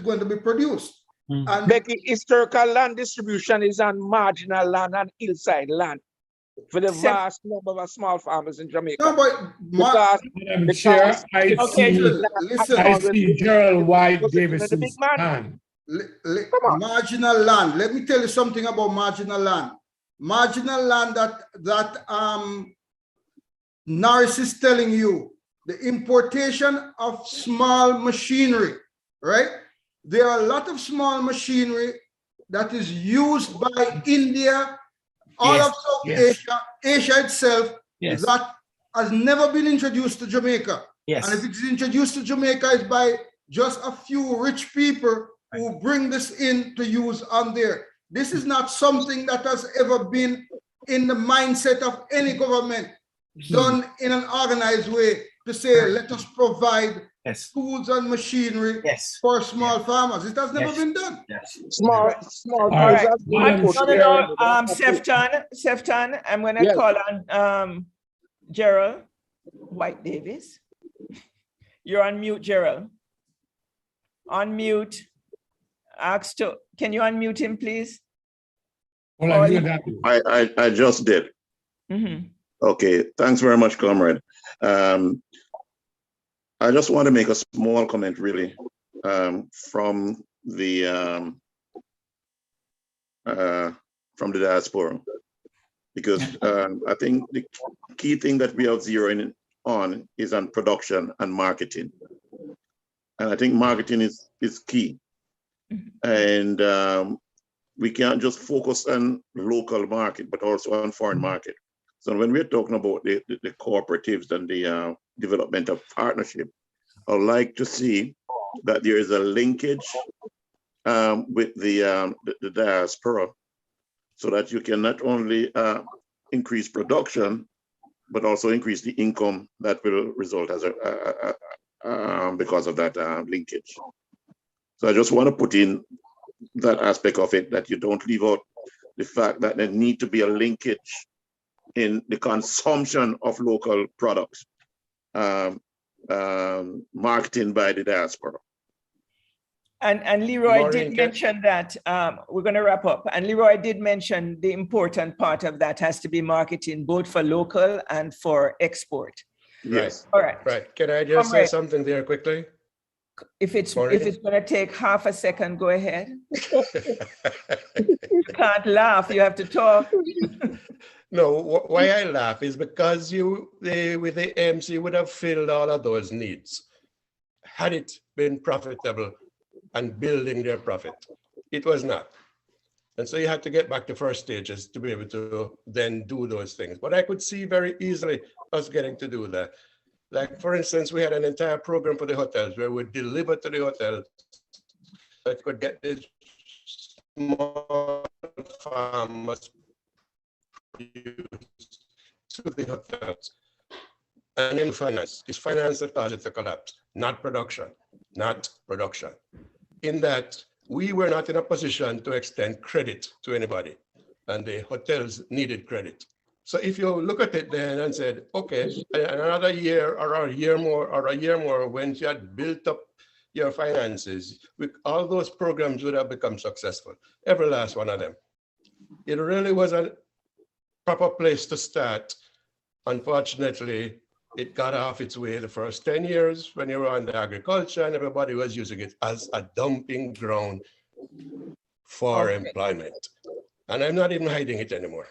going to be produced. And Becky, historical land distribution is on marginal land and hillside land for the vast number of small farmers in Jamaica. No, but Chair, I see Gerald White Davison's hand. Marginal land. Let me tell you something about marginal land. Marginal land that Norris is telling you, the importation of small machinery, right? There are a lot of small machinery that is used by India, all of South Asia, Asia itself, that has never been introduced to Jamaica. And if it's introduced to Jamaica, it's by just a few rich people who bring this in to use on there. This is not something that has ever been in the mindset of any government done in an organized way to say, let us provide tools and machinery for small farmers. It has never been done. Small. All right. Sefton, I'm going to call on Gerald White Davis. You're on mute, Gerald. On mute. Can you unmute him, please? I just did. Okay, thanks very much, comrade. I just want to make a small comment, really, from the diaspora, because I think the key thing that we are zeroing on is on production and marketing, and I think marketing is key, and we can't just focus on local market, but also on foreign market. So when we're talking about the cooperatives and the development of partnership, I'd like to see that there is a linkage with the diaspora, so that you can not only increase production, but also increase the income that will result as because of that linkage. So I just want to put in that aspect of it, that you don't leave out the fact that there need to be a linkage in the consumption of local products, marketing by the diaspora. And Leroy did mention that, we're going to wrap up. And Leroy did mention the important part of that has to be marketing, both for local and for export. Yes. All right. Right. Can I just say something there quickly? If it's going to take half a second, go ahead. You can't laugh. You have to talk. No, why I laugh is because with the AMC would have filled all of those needs had it been profitable and building their profit. It was not. And so you had to get back to first stages to be able to then do those things. But I could see very easily us getting to do that. Like, for instance, we had an entire program for the hotels where we deliver to the hotels that could get the small farmers to the hotels. And in finance, it's finance that caused it to collapse, not production, not production. In that we were not in a position to extend credit to anybody, and the hotels needed credit. So if you look at it then and said, okay, another year or a year more, when you had built up your finances, all those programs would have become successful, every last one of them. It really was a proper place to start. Unfortunately, it got off its way the first 10 years when you were on the agriculture and everybody was using it as a dumping ground for employment. And I'm not even hiding it anymore.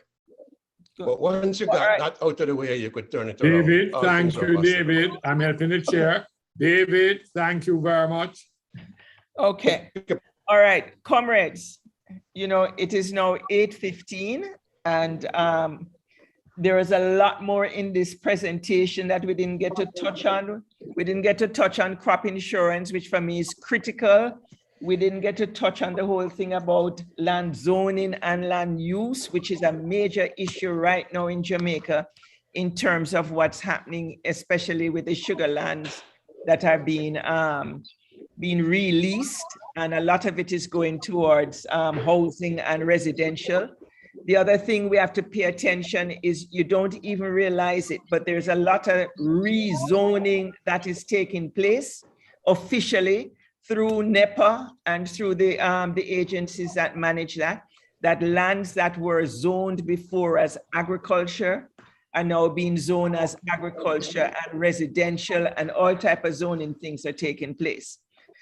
But once you got that out of the way, you could turn it around. David, thank you, David. I'm helping the chair. David, thank you very much. Okay. All right, comrades, you know, it is now 8:15 and there is a lot more in this presentation that we didn't get to touch on. We didn't get to touch on crop insurance, which for me is critical. We didn't get to touch on the whole thing about land zoning and land use, which is a major issue right now in Jamaica in terms of what's happening, especially with the sugar lands that are being released. And a lot of it is going towards housing and residential. The other thing we have to pay attention is you don't even realize it, but there's a lot of rezoning that is taking place officially through NEPA and through the agencies that manage that lands that were zoned before as agriculture are now being zoned as agriculture and residential, and all type of zoning things are taking place.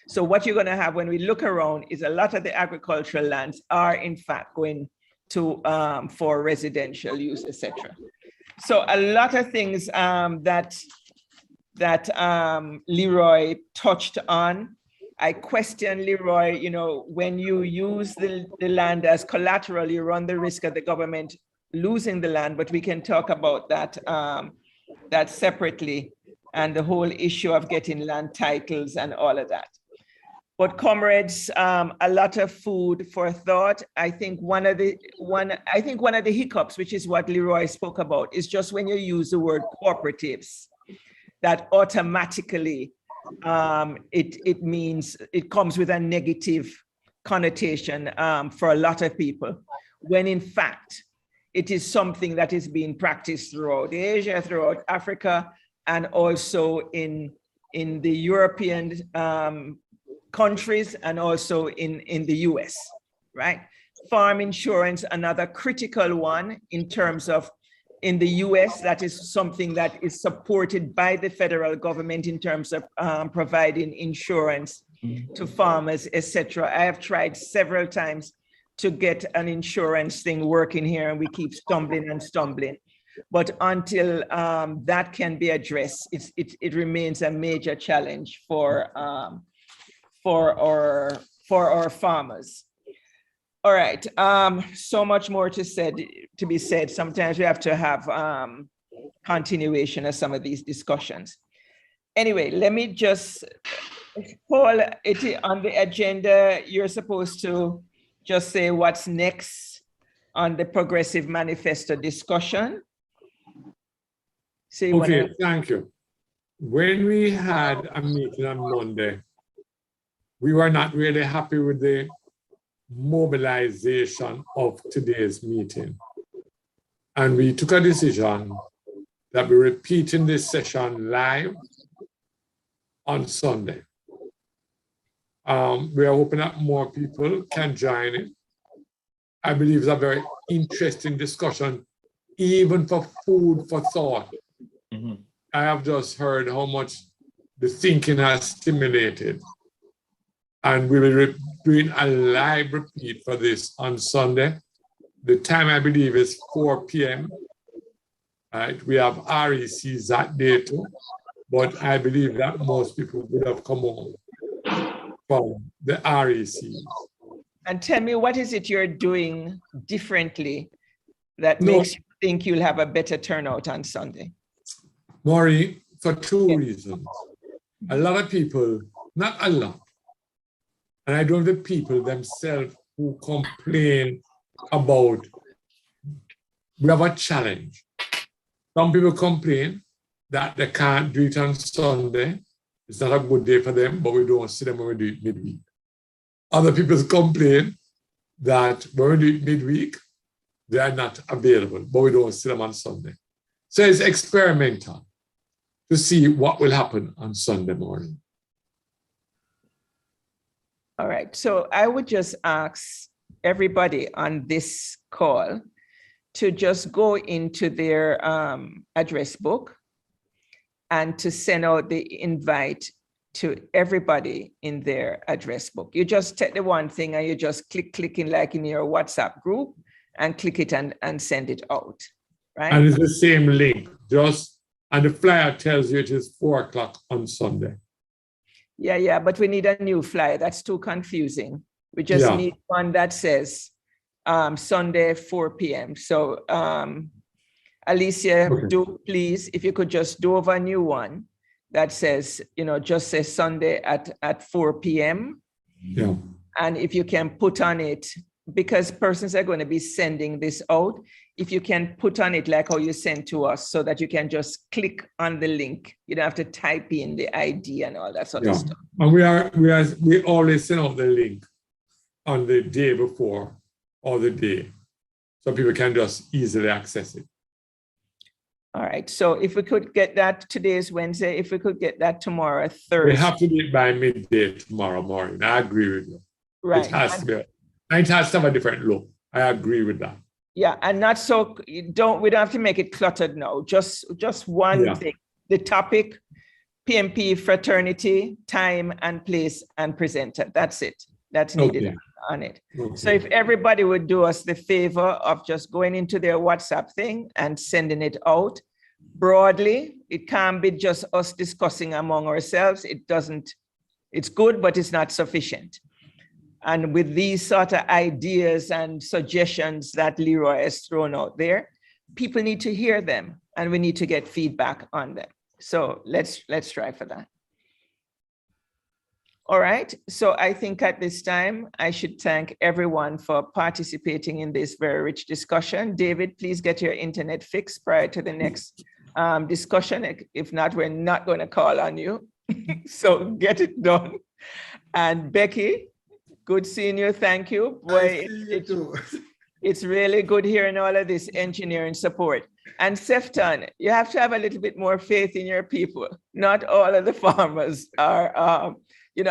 So what you're going to have when we look around is a lot of the agricultural lands are in fact going to for residential use, etc. So a lot of things that Leroy touched on. I question Leroy, you know, when you use the land as collateral, you run the risk of the government losing the land, but we can talk about that, that separately, and the whole issue of getting land titles and all of that. But comrades, a lot of food for thought. I think one of the hiccups, which is what Leroy spoke about, is just when you use the word cooperatives, that automatically it means it comes with a negative connotation for a lot of people, when in fact it is something that is being practiced throughout Asia, throughout Africa, and also in the European countries, and also in the US, right? Farm insurance, another critical one in terms of In the US, that is something that is supported by the federal government in terms of providing insurance to farmers, etc. I have tried several times to get an insurance thing working here, and we keep stumbling and stumbling. But until that can be addressed, it remains a major challenge for our farmers. All right, so much more to be said. Sometimes we have to have continuation of some of these discussions. Anyway, let me just, Paul, on the agenda, you're supposed to just say what's next on the Progressive Manifesto discussion. Okay, thank you. When we had a meeting on Monday, we were not really happy with the mobilization of today's meeting. And we took a decision that we're repeating this session live on Sunday. We are hoping that more people can join it. I believe it's a very interesting discussion, even for food for thought. Mm-hmm. I have just heard how much the thinking has stimulated. And we will be doing a live repeat for this on Sunday. The time, I believe, is 4 p.m. Right? We have RECs that day too, but I believe that most people would have come home from the RECs. And tell me, what is it you're doing differently that makes you think you'll have a better turnout on Sunday? Maureen, for two reasons. A lot of people, not a lot, and I don't have the people themselves who complain about, we have a challenge. Some people complain that they can't do it on Sunday. It's not a good day for them, but we don't see them when we do it midweek. Other people complain that when we do it midweek, they are not available, but we don't see them on Sunday. So it's experimental to see what will happen on Sunday morning. All right, so I would just ask everybody on this call to just go into their address book and to send out the invite to everybody in their address book. You just take the one thing and you just clicking like in your WhatsApp group and click it and send it out, right? And it's the same link, and the flyer tells you it is 4 o'clock on Sunday. Yeah, but we need a new flyer. That's too confusing. We just need one that says Sunday, 4 p.m. So Alicia, do please, if you could just do over a new one that says, just say Sunday at 4 p.m. Yeah. And if you can put on it, because persons are going to be sending this out, if you can put on it like how you sent to us so that you can just click on the link. You don't have to type in the ID and all that sort of stuff. And we always send out the link on the day before or the day, so people can just easily access it. All right, so if we could get that, today is Wednesday, if we could get that tomorrow, Thursday. We have to do it by midday tomorrow morning. I agree with you. Right. It has to have a different look. I agree with that. Yeah, and not so, we don't have to make it cluttered now. Just one thing. The topic, PNP fraternity, time and place and presenter. That's it. That's needed on it. Okay. So if everybody would do us the favor of just going into their WhatsApp thing and sending it out broadly, it can't be just us discussing among ourselves. It's good, but it's not sufficient. And with these sort of ideas and suggestions that Leroy has thrown out there, people need to hear them and we need to get feedback on them. So let's try for that. All right, so I think at this time, I should thank everyone for participating in this very rich discussion. David, please get your internet fixed prior to the next discussion. If not, we're not going to call on you. So get it done. And Becky, good seeing you. Thank you. Boy, it's really good hearing all of this engineering support. And Sefton, you have to have a little bit more faith in your people. Not all of the farmers are,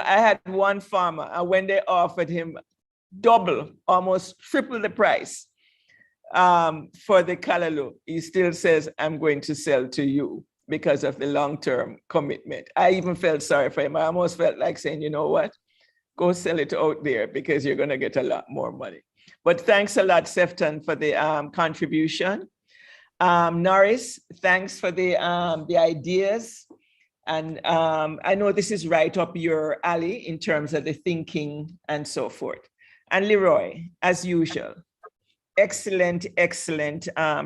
I had one farmer, and when they offered him double, almost triple the price, for the Callaloo. He still says, I'm going to sell to you because of the long-term commitment. I even felt sorry for him. I almost felt like saying, you know what? Go sell it out there because you're going to get a lot more money. But thanks a lot, Sefton, for the contribution. Norris, thanks for the ideas. And I know this is right up your alley in terms of the thinking and so forth. And Leroy, as usual, excellent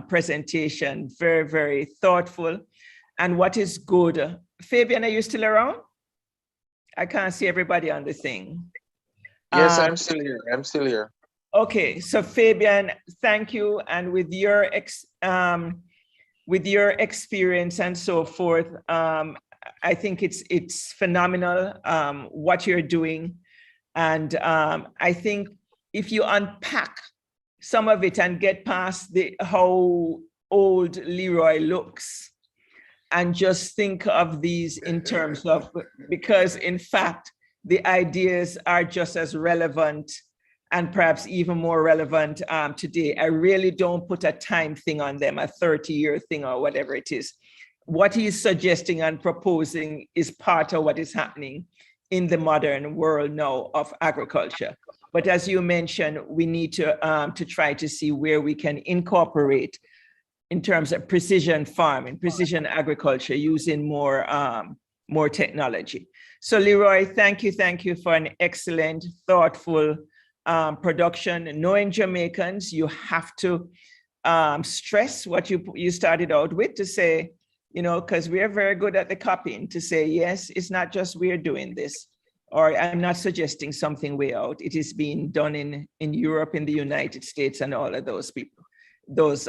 presentation, very, very thoughtful. And what is good, Fabian, are you still around? I can't see everybody on the thing. Yes, I'm still here. I'm still here. Okay, so Fabian, thank you. And with your experience and so forth, I think it's phenomenal what you're doing. And I think if you unpack some of it and get past how old Leroy looks and just think of these in terms of, because in fact, the ideas are just as relevant and perhaps even more relevant today. I really don't put a time thing on them, a 30-year thing or whatever it is. What he's suggesting and proposing is part of what is happening in the modern world now of agriculture. But as you mentioned, we need to try to see where we can incorporate in terms of precision farming, precision agriculture, using more technology. So Leroy, thank you for an excellent, thoughtful production. Knowing Jamaicans, you have to stress what you started out with, to say, because we are very good at the copying, to say, yes, it's not just we're doing this, or I'm not suggesting something way out. It is being done in Europe, in the United States, and all of those people, those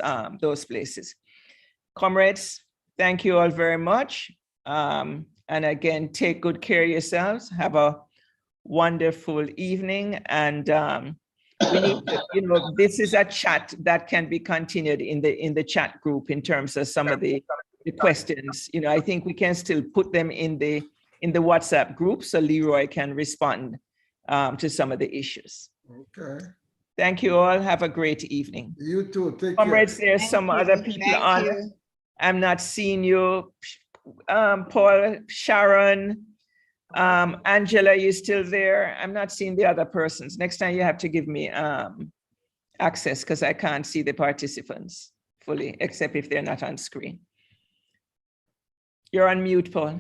places. Comrades, thank you all very much. And again, take good care of yourselves. Have a wonderful evening. And we need to, this is a chat that can be continued in the chat group in terms of some of the questions. I think we can still put them in the WhatsApp group so Leroy can respond to some of the issues. Okay. Thank you all. Have a great evening. You too. Take Comrades, care. there's some other people on. I'm not seeing you. Paul, Sharon, Angela, you still there? I'm not seeing the other persons. Next time you have to give me access because I can't see the participants fully, except if they're not on screen. You're on mute, Paul.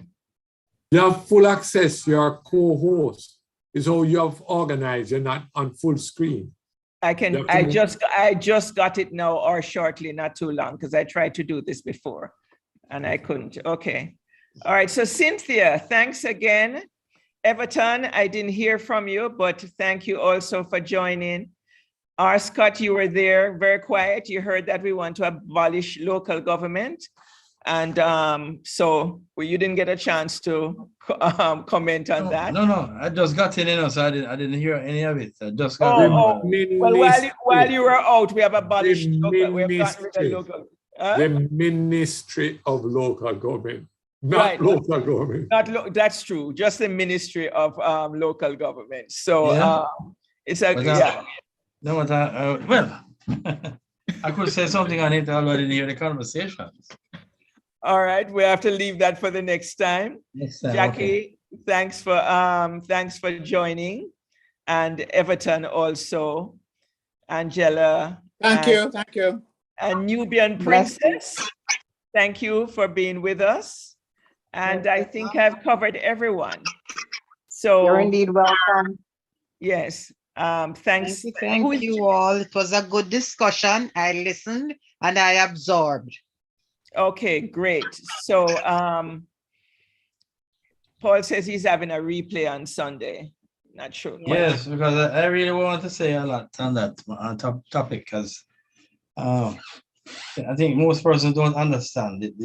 You have full access. You're a co-host. Is how you have organized. You're not on full screen. I just got it now, or shortly, not too long, because I tried to do this before and I couldn't. Okay. All right. So Cynthia, thanks again. Everton, I didn't hear from you, but thank you also for joining. R. Scott, you were there, very quiet. You heard that we want to abolish local government. And so you didn't get a chance to comment on that. No, I just got in, so I didn't hear any of it. I just got well, while you were out, we have abolished local. We have gotten rid of local. The Ministry of Local Government, not local government. That's true. Just the Ministry of Local Government. So it's a No, well, I could say something on it, although I didn't hear the conversations. All right, we have to leave that for the next time. Jackie, okay. Thanks for joining, and Everton also, Angela. Thank you. And Nubian Princess, thank you for being with us. And I think I've covered everyone. So you're indeed welcome. Yes. Thanks. Thank you all. It was a good discussion. I listened and I absorbed. Okay, great. So Paul says he's having a replay on Sunday. Not sure. Yes, because I really want to say a lot on that topic, because I think most persons don't understand it,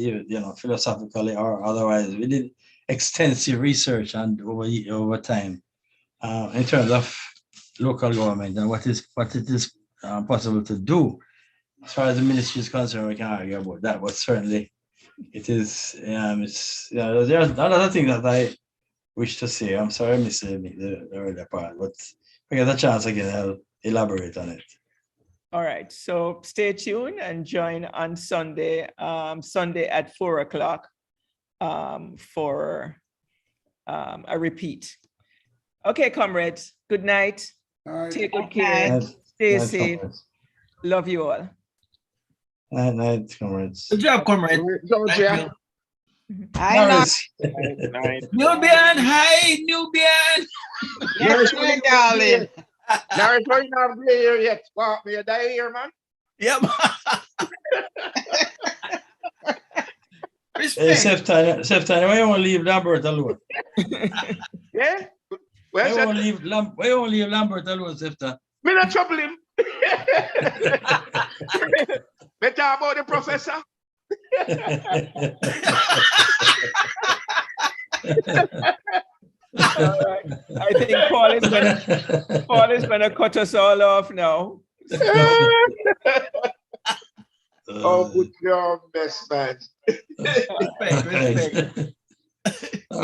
philosophically or otherwise. We did extensive research and over time in terms of local government and what it is possible to do. As far as the ministry is concerned, we can argue about that, but certainly it is. There's another thing that I wish to say. I'm sorry I missed the earlier part, but if I get a chance again, I'll elaborate on it. All right, so stay tuned and join on Sunday, Sunday at 4 o'clock for a repeat. Okay, comrades, good night. All right. Take good Good care. night. Stay Night, safe. comrades. Love you all. Night, comrades. Good job, comrade. Don't you? Thank I know. Norris. Night. Nubian, hi, Nubian. Yes, my darling. Now it's going to be here yet. Walk me a day here, man. Yep. Hey, Respect. Seftan, why you want to leave Lambert alone? Yeah? Why Well, you said, want to leave Lambert alone, Seftan? me not trouble him. Me talk about the professor. All right. I think Paul is gonna cut us all off now. Oh, good job, best man. Respect. Thanks.